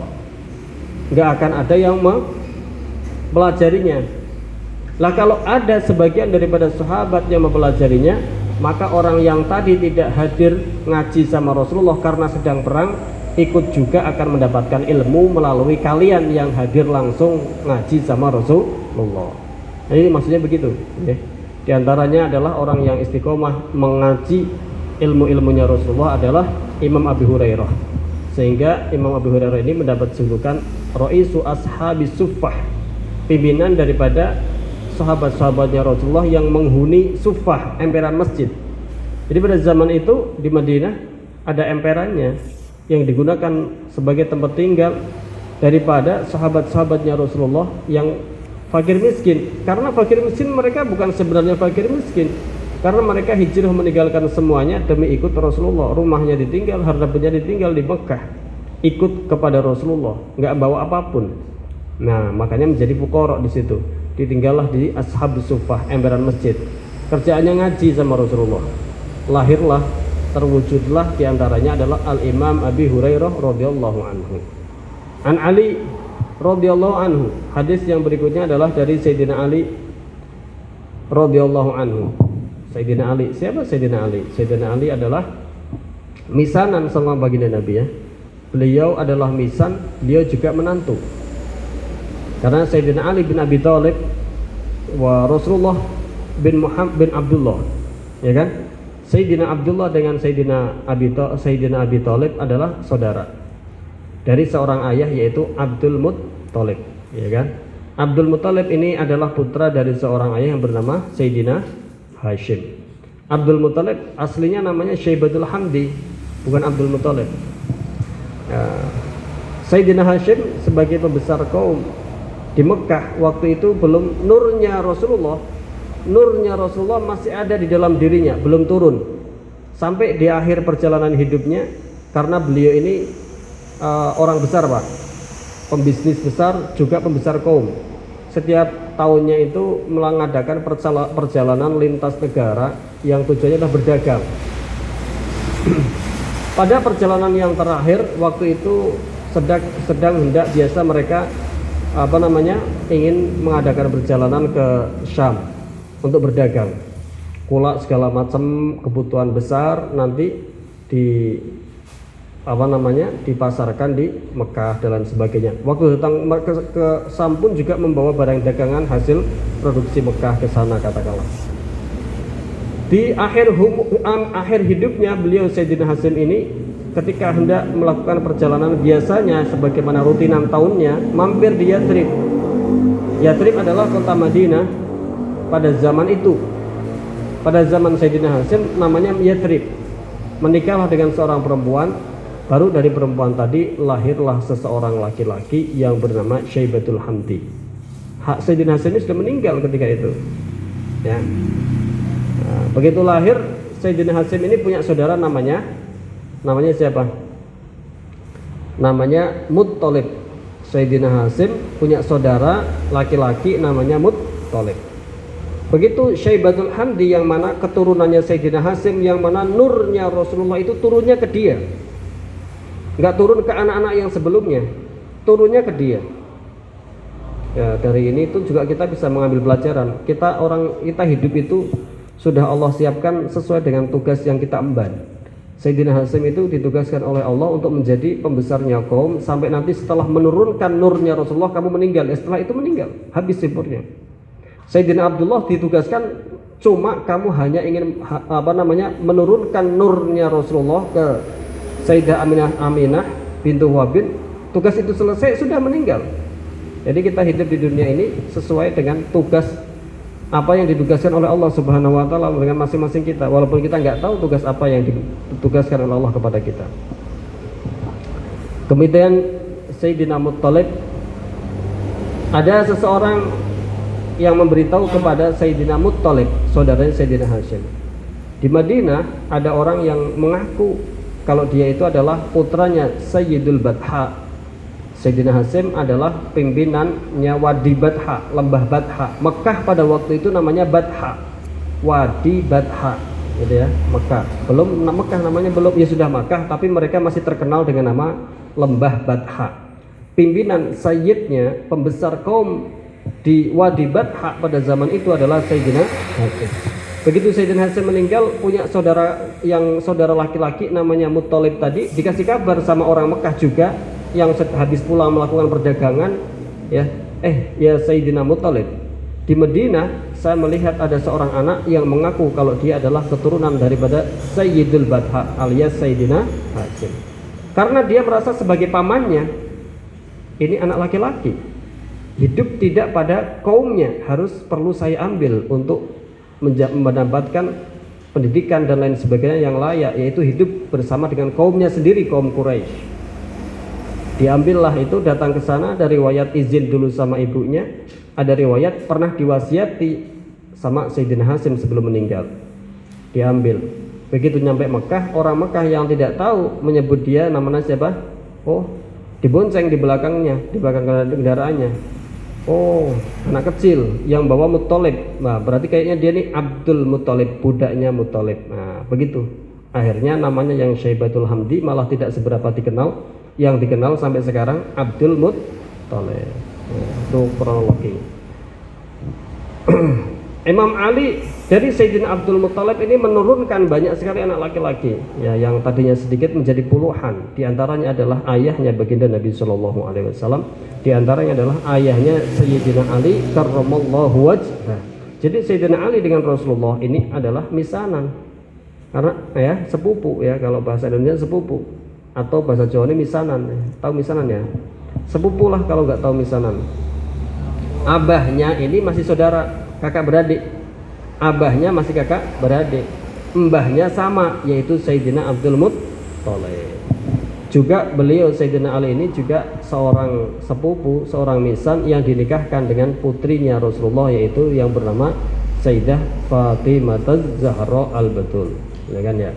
nggak akan ada yang mempelajarinya. Lah kalau ada sebagian daripada sahabat yang mempelajarinya, maka orang yang tadi tidak hadir ngaji sama Rasulullah karena sedang perang, ikut juga akan mendapatkan ilmu melalui kalian yang hadir langsung ngaji sama Rasulullah. Nah, ini maksudnya begitu ya. Di antaranya adalah orang yang istiqomah mengaji ilmu-ilmunya Rasulullah adalah Imam Abi Hurairah. Sehingga Imam Abi Hurairah ini mendapat julukan Ra'isu Ashabis Suffah, pimpinan daripada sahabat-sahabatnya Rasulullah yang menghuni Suffah, emperan masjid. Jadi pada zaman itu di Madinah ada emperannya yang digunakan sebagai tempat tinggal daripada sahabat-sahabatnya Rasulullah yang fakir miskin. Karena fakir miskin mereka bukan sebenarnya fakir miskin, karena mereka hijrah meninggalkan semuanya demi ikut Rasulullah. Rumahnya ditinggal, harta benda ditinggal di Mekah, ikut kepada Rasulullah, nggak bawa apapun. Nah, makanya menjadi fuqara di situ. Ditinggallah di Ashabus Suffah, emperan masjid. Kerjaannya ngaji sama Rasulullah. Lahirlah, terwujudlah diantaranya adalah Al-Imam Abi Hurairah radhiyallahu anhu. An Ali radhiyallahu anhu. Hadis yang berikutnya adalah dari Sayyidina Ali radhiyallahu anhu. Sayyidina Ali, siapa Sayyidina Ali? Sayyidina Ali adalah misanan sama baginda Nabi ya. Beliau adalah misan, beliau juga menantu. Karena Sayyidina Ali bin Abi Thalib wa Rasulullah bin Muhammad bin Abdullah, ya kan? Sayyidina Abdullah dengan Sayyidina Abi Thalib adalah saudara. dari seorang ayah yaitu Abdul Muttalib, ya kan? Abdul Muttalib ini adalah putra dari seorang ayah yang bernama Sayyidina Hashim. Abdul Muttalib aslinya namanya Syaibatul Hamdi, bukan Abdul Muttalib. Sayyidina Hashim sebagai pembesar kaum di Mekah waktu itu belum nurnya Rasulullah masih ada di dalam dirinya, belum turun sampai di akhir perjalanan hidupnya, karena beliau ini orang besar Pak, pembisnis besar juga pembesar kaum. Setiap tahunnya itu mengadakan perjalanan lintas negara yang tujuannya adalah berdagang. Pada perjalanan yang terakhir waktu itu sedang hendak biasa mereka ingin mengadakan perjalanan ke Syam untuk berdagang. Kulak segala macam kebutuhan besar nanti dipasarkan di Mekah dan lain sebagainya. Waktu datang ke Syam pun juga membawa barang dagangan hasil produksi Mekah ke sana katakanlah. Di akhir hidupnya beliau Sayyidina Hashim ini ketika hendak melakukan perjalanan biasanya sebagaimana rutinan tahunnya mampir di Yathrib. Yathrib adalah kota Madinah pada zaman itu. Pada zaman Sayyidina Hashim namanya Yathrib. Menikahlah dengan seorang perempuan, baru dari perempuan tadi lahirlah seseorang laki-laki yang bernama Syaibatul Hamdi. Sayyidina Hashim sudah meninggal ketika itu. Ya. Nah, begitu lahir Sayyidina Hashim ini punya saudara namanya siapa? Namanya Muttalib. Sayyidina Hashim punya saudara laki-laki namanya Muttalib. Begitu Syaibatul Hamdi yang mana keturunannya Sayyidina Hashim, yang mana nurnya Rasulullah itu turunnya ke dia. Enggak turun ke anak-anak yang sebelumnya, turunnya ke dia. Ya, dari ini itu juga kita bisa mengambil pelajaran. Kita hidup itu sudah Allah siapkan sesuai dengan tugas yang kita emban. Sayyidina Hashim itu ditugaskan oleh Allah untuk menjadi pembesarnya kaum sampai nanti setelah menurunkan nurnya Rasulullah kamu meninggal. Setelah itu meninggal, habis sempurnya. Sayyidina Abdullah ditugaskan cuma kamu hanya ingin menurunkan nurnya Rasulullah ke Sayyidah Aminah bintu Wahbin. Tugas itu selesai sudah meninggal. Jadi kita hidup di dunia ini sesuai dengan tugas apa yang ditugaskan oleh Allah Subhanahu wa taala dengan masing-masing kita, walaupun kita nggak tahu tugas apa yang ditugaskan oleh Allah kepada kita. Kemudian Sayyidina Muttalib, ada seseorang yang memberitahu kepada Sayyidina Muttalib, saudaranya Sayyidina Hashim. Di Madinah ada orang yang mengaku kalau dia itu adalah putranya Sayyidul Batha. Sayyidina Hashim adalah pimpinannya Wadi Batha, lembah Batha. Mekah pada waktu itu namanya Batha, Wadi Batha, gitu ya, Mekah. Mekah namanya belum, ya sudah Mekah, tapi mereka masih terkenal dengan nama lembah Batha. Pimpinan sayyidnya, pembesar kaum di Wadi Batha pada zaman itu adalah Sayyidina Hashim. Begitu Sayyidina Hashim meninggal, punya saudara laki-laki namanya Muttalib tadi, dikasih kabar sama orang Mekah juga yang habis pulang melakukan perdagangan, ya Sayyidina Muttalib, di Madinah saya melihat ada seorang anak yang mengaku kalau dia adalah keturunan daripada Sayyidul Batha alias Sayyidina Hashim. Karena dia merasa sebagai pamannya, ini anak laki-laki, hidup tidak pada kaumnya, perlu saya ambil untuk mendapatkan pendidikan dan lain sebagainya yang layak, yaitu hidup bersama dengan kaumnya sendiri, kaum Quraisy. Diambillah itu, datang ke sana, ada riwayat izin dulu sama ibunya, ada riwayat pernah diwasiati sama Sayyidina Hashim sebelum meninggal. Diambil. Begitu nyampe Mekah, orang Mekah yang tidak tahu menyebut dia namanya siapa? Oh, dibonceng di belakang kendaraannya. Oh, anak kecil yang bawa Muttalib. Nah, berarti kayaknya dia nih Abdul Muttalib, budaknya Muttalib. Nah, begitu. Akhirnya namanya yang Syaibatul Hamdi malah tidak seberapa dikenal. Yang dikenal sampai sekarang Abdul Muttalib. Itu kronologi. Imam Ali dari Sayyidina Abdul Muttalib ini menurunkan banyak sekali anak laki-laki, ya, yang tadinya sedikit menjadi puluhan. Di antaranya adalah ayahnya baginda Nabi Shallallahu Alaihi Wasallam. Di antaranya adalah ayahnya Sayyidina Ali karramallahu wajhah. Jadi Sayyidina Ali dengan Rasulullah ini adalah misanan, karena ya sepupu, ya, kalau bahasa Indonesia sepupu. atau bahasa Jawa ini misanan. Tahu misanan ya? Sepupu lah kalau nggak tahu misanan. Abahnya ini masih saudara, kakak beradik. Abahnya masih kakak beradik. Mbahnya sama, yaitu Sayyidina Abdul Muttalib. Juga beliau Sayyidina Ali ini juga seorang sepupu, seorang misan yang dinikahkan dengan putrinya Rasulullah, yaitu yang bernama Sayyidah Fatimah Zahra Al-Batul. Ya kan ya.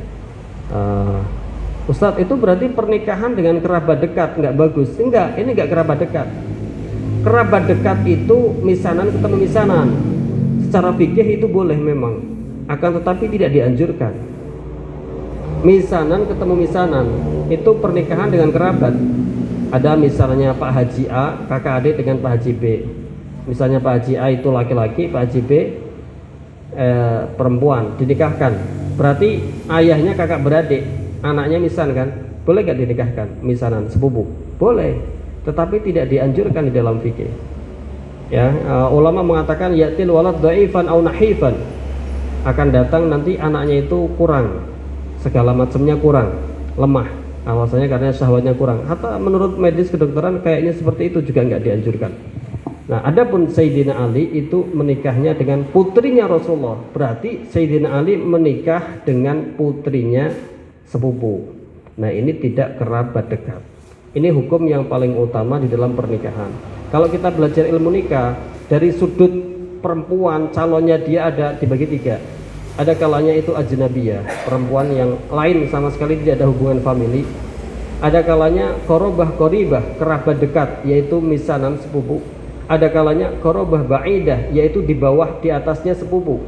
Ustadz, itu berarti pernikahan dengan kerabat dekat nggak bagus? Enggak, ini nggak kerabat dekat. Kerabat dekat itu misanan ketemu misanan. Secara fikih itu boleh memang, akan tetapi tidak dianjurkan. Misanan ketemu misanan itu pernikahan dengan kerabat. Ada misalnya Pak Haji A kakak adik dengan Pak Haji B. Misalnya Pak Haji A itu laki-laki, Pak Haji B perempuan, dinikahkan. Berarti ayahnya kakak beradik, anaknya misan kan? Boleh gak dinikahkan? Misanan sepupu? Boleh, tetapi tidak dianjurkan di dalam fikih. Ya, ulama mengatakan yatil walad dhaifan au nahifan, akan datang nanti anaknya itu kurang, segala macamnya kurang, lemah, alasannya karena syahwatnya kurang. Hatta menurut medis kedokteran kayaknya seperti itu juga nggak dianjurkan. Nah, adapun Sayyidina Ali itu menikahnya dengan putrinya Rasulullah, berarti Sayyidina Ali menikah dengan putrinya sepupu. Nah, ini tidak kerabat dekat. Ini hukum yang paling utama di dalam pernikahan. Kalau kita belajar ilmu nikah, dari sudut perempuan calonnya dia ada dibagi tiga. Ada kalanya itu ajnabiyah, perempuan yang lain sama sekali tidak ada hubungan famili. Ada kalanya korobah koribah, kerabat dekat, yaitu misanan sepupu. Ada kalanya korobah ba'idah, yaitu di bawah di atasnya sepupu,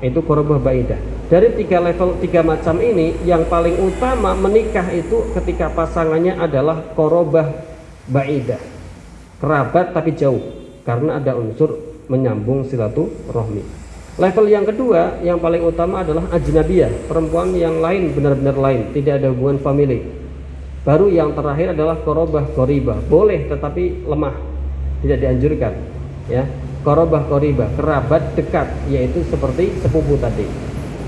itu korobah ba'idah. Dari tiga level, tiga macam ini, yang paling utama menikah itu ketika pasangannya adalah korobah ba'idah, kerabat tapi jauh, karena ada unsur menyambung silaturahmi. Level yang kedua yang paling utama adalah ajnabiyah, perempuan yang lain, benar-benar lain, tidak ada hubungan famili. Baru yang terakhir adalah korobah koribah, boleh tetapi lemah, tidak dianjurkan. Ya, korobah koribah, kerabat dekat, yaitu seperti sepupu tadi.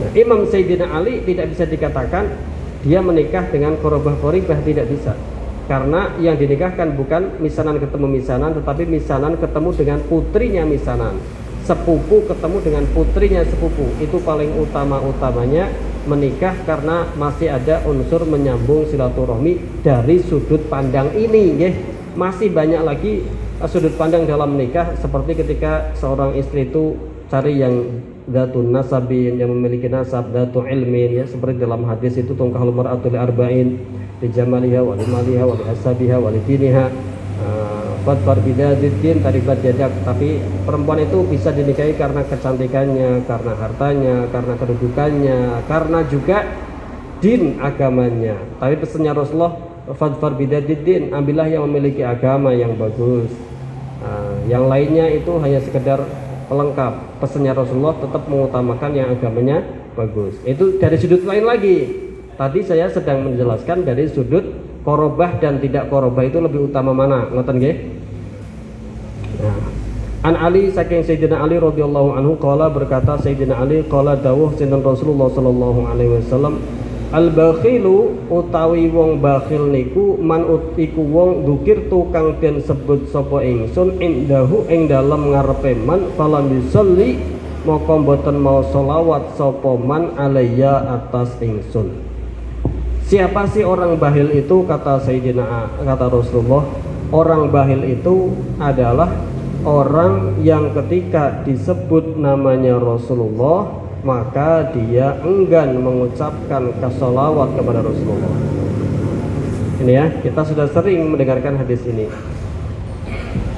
Nah, Imam Sayyidina Ali tidak bisa dikatakan dia menikah dengan korobah koribah, tidak bisa. Karena yang dinikahkan bukan misanan ketemu misanan, tetapi misanan ketemu dengan putrinya misanan, sepupu ketemu dengan putrinya sepupu. Itu paling utama-utamanya menikah, karena masih ada unsur menyambung silaturahmi dari sudut pandang ini. Masih banyak lagi sudut pandang dalam menikah, seperti ketika seorang istri itu cari yang datun nasabin, yang memiliki nasab, datu ilmin, ya, seperti dalam hadis itu tungkahul mar'atul arba'in li jamaliha wa li maliha wa li hasabiha wa li diniha fadfar bidadiddin taribat yadak. Tapi perempuan itu bisa dinikahi karena kecantikannya, karena hartanya, karena kedudukannya, karena juga din agamanya. Tapi pesannya Rasulullah, fadfar bidadiddin, ambillah yang memiliki agama yang bagus. Yang lainnya itu hanya sekedar pelengkap. Pesannya Rasulullah tetap mengutamakan yang agamanya bagus. Itu dari sudut lain lagi. Tadi saya sedang menjelaskan dari sudut korobah dan tidak korobah itu lebih utama mana, ngoten nggih? Nah, An Ali, saking Sayyidina Ali radhiyallahu anhu, qala, berkata Sayyidina Ali, qala dawuh sinten Rasulullah sallallahu alaihi wasallam, al bakhilu utawi wong bakhil niku man iku wong dzukir tukang den sebut sapa ingsun indahu ing dalem ngarepe man falam yusolli moko mboten mau selawat sapa man alayya atas ingsun. Siapa sih orang bakhil itu? Kata Rasulullah, orang bakhil itu adalah orang yang ketika disebut namanya Rasulullah maka dia enggan mengucapkan kasolawat kepada Rasulullah. Ini ya, kita sudah sering mendengarkan hadis ini.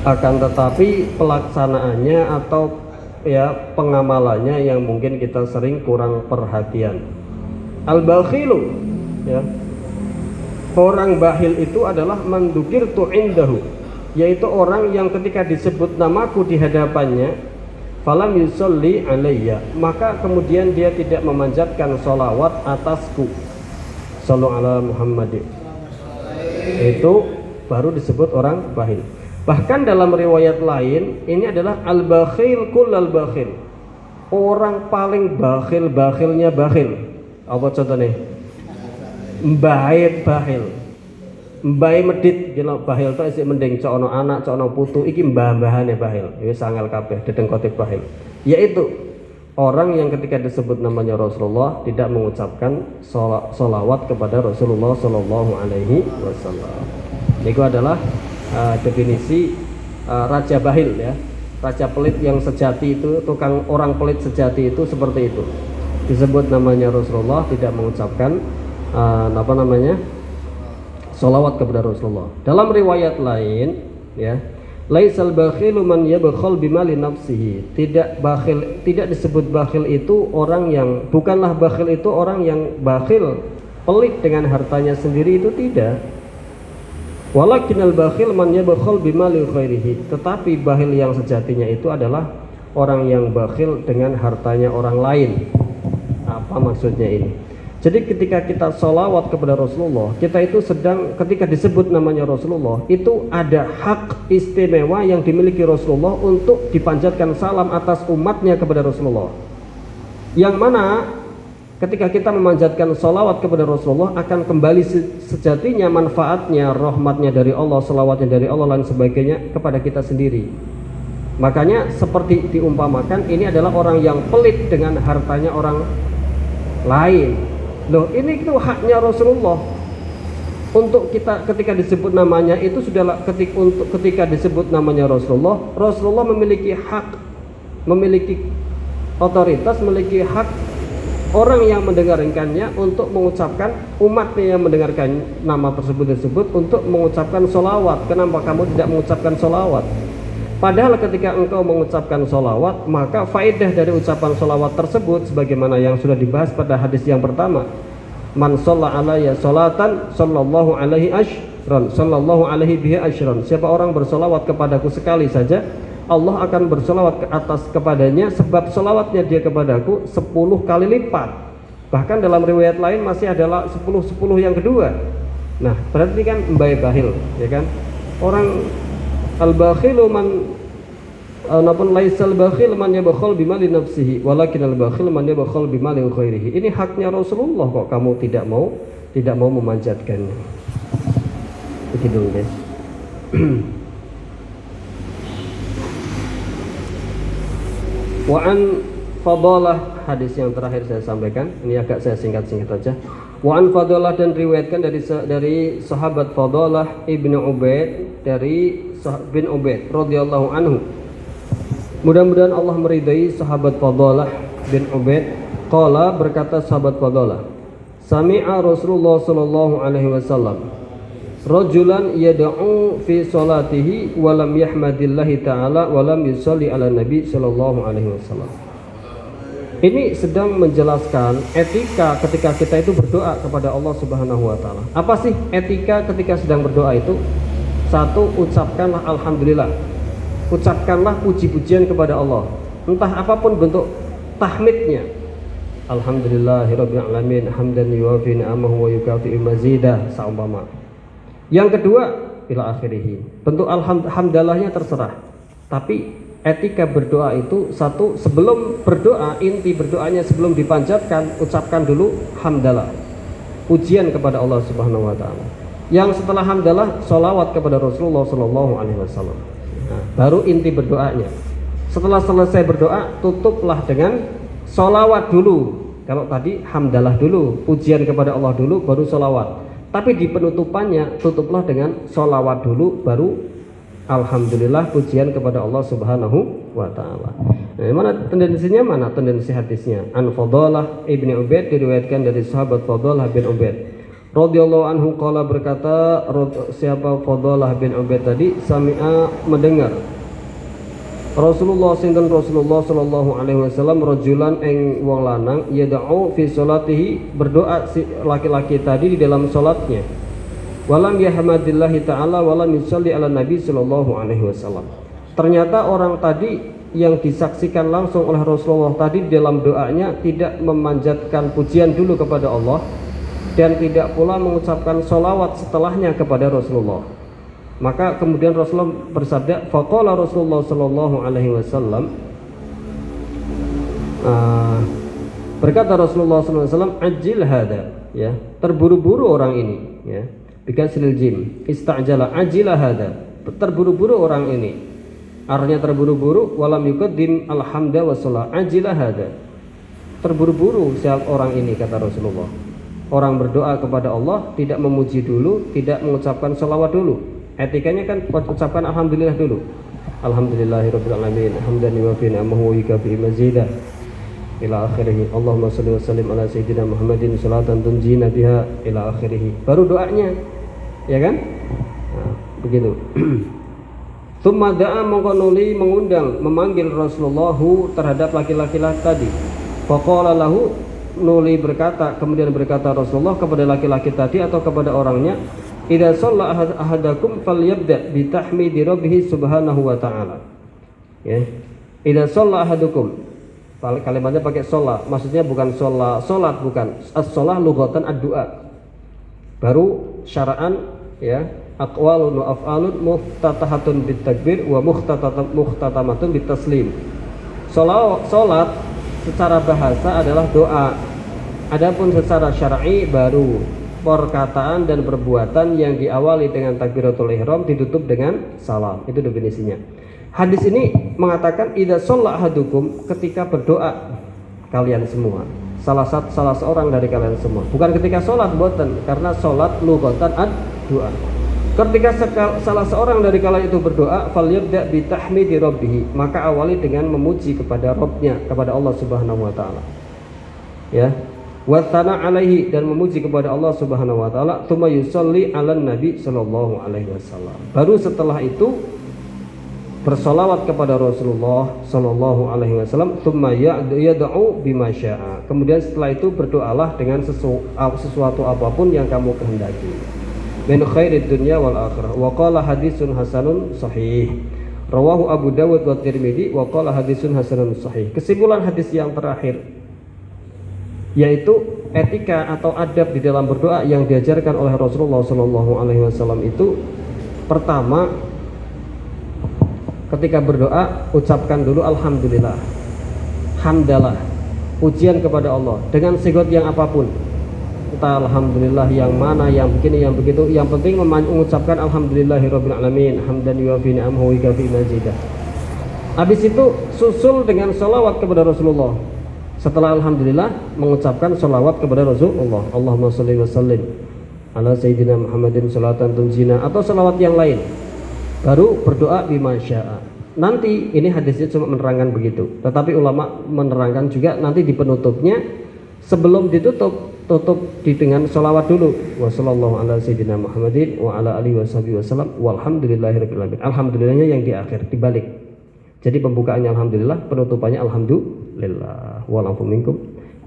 Akan tetapi pelaksanaannya atau ya pengamalannya yang mungkin kita sering kurang perhatian. Al-bakhilu, ya, orang bakhil itu adalah mandukirtu indahu, yaitu orang yang ketika disebut namaku di hadapannya, falam yusolli alayya, maka kemudian dia tidak memanjatkan sholawat atasku. Sallu ala Muhammadin. Itu baru disebut orang bakhil. Bahkan dalam riwayat lain ini adalah al-bakhil kullal bakhil, orang paling bakhil-bakhilnya bakhil. Apa contohnya? Bakhil. mbahe medhit kena bahil tok isih mending cok ono anak, cok ono putu iki mbah-mbahane bahil. Wis angel kabeh dedengkote bahil. Yaitu orang yang ketika disebut namanya Rasulullah tidak mengucapkan sholawat kepada Rasulullah Shallallahu Alaihi Wasallam. Itu adalah definisi raja bahil ya. Raja pelit yang sejati itu, tukang orang pelit sejati itu seperti itu. Disebut namanya Rasulullah tidak mengucapkan sholawat kepada Rasulullah. Dalam riwayat lain ya, laisal bakhilu man yabkhal bimali nafsihi. Tidak disebut bakhil itu orang yang, bukanlah bakhil itu orang yang bakhil pelit dengan hartanya sendiri, itu tidak. Walakinal bakhil man yabkhal bimali ghairihi. Tetapi bakhil yang sejatinya itu adalah orang yang bakhil dengan hartanya orang lain. Apa maksudnya ini? Jadi ketika kita sholawat kepada Rasulullah, kita itu sedang, ketika disebut namanya Rasulullah, itu ada hak istimewa yang dimiliki Rasulullah untuk dipanjatkan salam atas umatnya kepada Rasulullah. Yang mana ketika kita memanjatkan sholawat kepada Rasulullah akan kembali sejatinya manfaatnya, rahmatnya dari Allah, sholawatnya dari Allah dan sebagainya kepada kita sendiri. Makanya seperti diumpamakan ini adalah orang yang pelit dengan hartanya orang lain. Loh, ini itu haknya Rasulullah untuk kita ketika disebut namanya itu sudah ketika disebut namanya Rasulullah memiliki hak, memiliki otoritas, memiliki hak orang yang mendengarkannya untuk mengucapkan, umatnya yang mendengarkan nama tersebut untuk mengucapkan sholawat. Kenapa kamu tidak mengucapkan sholawat? Padahal ketika engkau mengucapkan sholawat, maka faedah dari ucapan sholawat tersebut sebagaimana yang sudah dibahas pada hadis yang pertama, man shalla alayya sholatan sallallahu alaihi ashran sallallahu alaihi bihi ashran. Siapa orang bersolawat kepadaku sekali saja, Allah akan bersolawat ke atas kepadanya sebab solawatnya dia kepadaku 10 kali lipat. Bahkan dalam riwayat lain masih adalah 10 yang kedua. Nah, berarti kan mbae bahil, ya kan? Orang al-bakhilu man laisal bakhil man yabkhal bimali nafsihi walakin al-bakhil man yabkhal bimali ghairihi. Ini haknya Rasulullah, kok kamu tidak mau memanjatkannya. Begitu guys. Wa an fadalah, hadis yang terakhir saya sampaikan, ini agak saya singkat-singkat aja. Wa an fadalah, dan riwayatkan dari sahabat Fadalah ibnu Ubaid, dari bin Ubaid radhiyallahu anhu. Mudah-mudahan Allah meridai sahabat Fadalah bin Ubaid. Qala, berkata sahabat Fadalah, sami'a Rasulullah sallallahu alaihi wasallam rajulan yad'u fi salatihi wa lam yahmadillahi ta'ala wa lam yusalli ala nabi sallallahu alaihi wasallam. Ini sedang menjelaskan etika ketika kita itu berdoa kepada Allah Subhanahu wa taala. Apa sih etika ketika sedang berdoa itu? Satu, ucapkanlah alhamdulillah. Ucapkanlah puji-pujian kepada Allah. Entah apapun bentuk tahmidnya. Alhamdulillahirabbil alamin hamdan yuwafi ni'amahu wa yukafi'u mazidah saumpama. Yang kedua, ila akhirih. Bentuk alhamdulillahnya terserah. Tapi etika berdoa itu satu, sebelum berdoa, inti berdoanya sebelum dipanjatkan, ucapkan dulu hamdalah, pujian kepada Allah Subhanahu wa taala. Yang setelah hamdalah, sholawat kepada Rasulullah Sallallahu Alaihi Wasallam. Nah, baru inti berdoanya. Setelah selesai berdoa, tutuplah dengan sholawat dulu. Kalau tadi hamdalah dulu, pujian kepada Allah dulu, baru sholawat. Tapi di penutupannya, tutuplah dengan sholawat dulu, baru alhamdulillah, pujian kepada Allah Subhanahu wa taala. Nah, mana tendensinya, mana tendensi hadisnya? An Fadalah ibni Ubaid, diriwayatkan dari sahabat Fadalah bin Ubaid radhiyallahu anhu, qala, berkata siapa Fadalah bin Ubaid tadi, sami'a, mendengar Rasulullah sallallahu alaihi wasallam rajulan ing wong lanang yad'u fi sholatihi, berdoa si laki-laki tadi di dalam salatnya, walam yahmadillahi ta'ala walam yusalli ala nabi sallallahu alaihi wasallam. Ternyata orang tadi yang disaksikan langsung oleh Rasulullah tadi dalam doanya tidak memanjatkan pujian dulu kepada Allah dan tidak pula mengucapkan sholawat setelahnya kepada Rasulullah. Maka kemudian Rasulullah bersabda, faqala Rasulullah sallallahu alaihi wasallam, berkata Rasulullah sallallahu alaihi wasallam, ajil hada, ya, terburu-buru orang ini, ya. bikasril jim. Istajala ajila hada, terburu-buru orang ini. Artinya terburu-buru, walam yuqaddim alhamda wa sholat ajila hada. Terburu-buru siapa orang ini, kata Rasulullah. Orang berdoa kepada Allah tidak memuji dulu, tidak mengucapkan sholawat dulu. Etikanya kan ucapkan alhamdulillah dulu. Alhamdulillahirabbil alamin, hamdan yuwafi ni'amahu wa yukafi mazidah. Ila akhirih. Allahumma shalli wa sallim ala sayyidina Muhammadin salatan tunjina biha ila akhirih. Baru doanya. Ya kan? Nah, begitu. Tsumma da'a mengkonuli mengundang memanggil Rasulullah terhadap laki-laki tadi. Faqala lahu, nuli berkata, kemudian berkata Rasulullah kepada laki-laki tadi atau kepada orangnya, idza shalla ahadakum falyabda bi tahmidi rabbih subhanahu wa ta'ala. Ya. Idza shalla ahadukum, kalimatnya pakai sholat, maksudnya bukan sholat bukan. As-sholah lughatan ad-du'a. Baru syara'an ya, aqwalun wa af'alun muftatahatun bit takbir wa muhtatamatun bit taslim. Sholat secara bahasa adalah doa. Adapun secara syar'i baru perkataan dan perbuatan yang diawali dengan takbiratul ihram ditutup dengan salam. Itu definisinya. Hadis ini mengatakan idza shalla ahadukum, ketika berdoa kalian semua. Salah seorang dari kalian semua. Bukan ketika sholat, boten, karena sholat lughatan ad-du'a. Ketika salah seorang dari kalian itu berdoa, falyabda bi tahmidi rabbih, maka awali dengan memuji kepada Rabbnya, kepada Allah Subhanahu wa taala. Ya. Wa tsana alaihi, dan memuji kepada Allah Subhanahu wa taala, tsumma yusalli 'alan nabi sallallahu alaihi wasallam. Baru setelah itu bersolawat kepada Rasulullah sallallahu alaihi wasallam, tsumma yad'u bima syaa. Kemudian setelah itu berdoalah dengan sesuatu apapun yang kamu kehendaki. Min khairid dunya wal akhirah. Wa qala hadisun hasanun sahih. Rawahu Abu Dawud wa Tirmidzi wa qala hadisun hasanun sahih. Kesimpulan hadis yang terakhir yaitu etika atau adab di dalam berdoa yang diajarkan oleh Rasulullah sallallahu alaihi wasallam itu, pertama, ketika berdoa ucapkan dulu alhamdulillah, hamdalah, pujian kepada Allah dengan sigot yang apapun. Entah alhamdulillah yang mana, yang begini, yang begitu, yang penting mengucapkan alhamdulillahirabbil alamin, hamdan yuwafi ni'amahu wa yukafi mazidah. Habis itu susul dengan sholawat kepada Rasulullah. Setelah alhamdulillah mengucapkan sholawat kepada Rasulullah. Allahumma sholli wa sallim ala sayyidina Muhammadin salatan tunjina, atau sholawat yang lain. Baru berdoa bima syaa. Nanti ini hadisnya cuma menerangkan begitu, tetapi ulama menerangkan juga nanti di penutupnya, sebelum ditutup, tutup dengan sholawat dulu. Wa sallallahu ala sayyidina Muhammadin wa ala alihi wasallam walhamdulillahirabbil alamin. Alhamdulillahnya yang di akhir dibalik. Jadi pembukaannya alhamdulillah, penutupannya alhamdulillah. Wa'alafu minkum.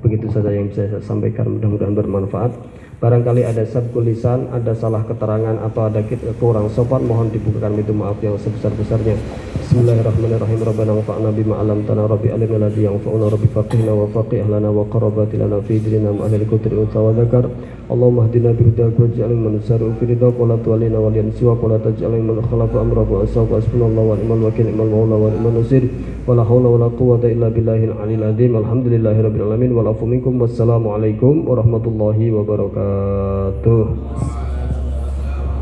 Begitu saja yang bisa saya sampaikan, mudah-mudahan bermanfaat. Barangkali ada sabkul lisan, ada salah keterangan atau ada kurang sopan, mohon dibukakan pintu maaf yang sebesar-besarnya. Bismillahirrahmanirrahim. Rabbana wanfa'na bima 'allamtana, rabbi alimna alladhi yanfa'una, rabbi faqihna wa faqih lana wa qarabati lana fi dinina ma ahli al-qudri wa dzakar. Allahumma hdina bi hudaika waj'alna man nusari'u fi ridha wa la tuwallina wa yansiwa wa la taj'alna man khalafa amrahu wa asaba hasbunallahu wa ni'mal wakeel, ni'mal maula wa ni'mal nasir. Wala haula wala quwwata illa billahil aliyil azim. Alhamdulillahirabbil alamin. Wal afu minkum. Wassalamu alaikum warahmatullahi wabarakatuh.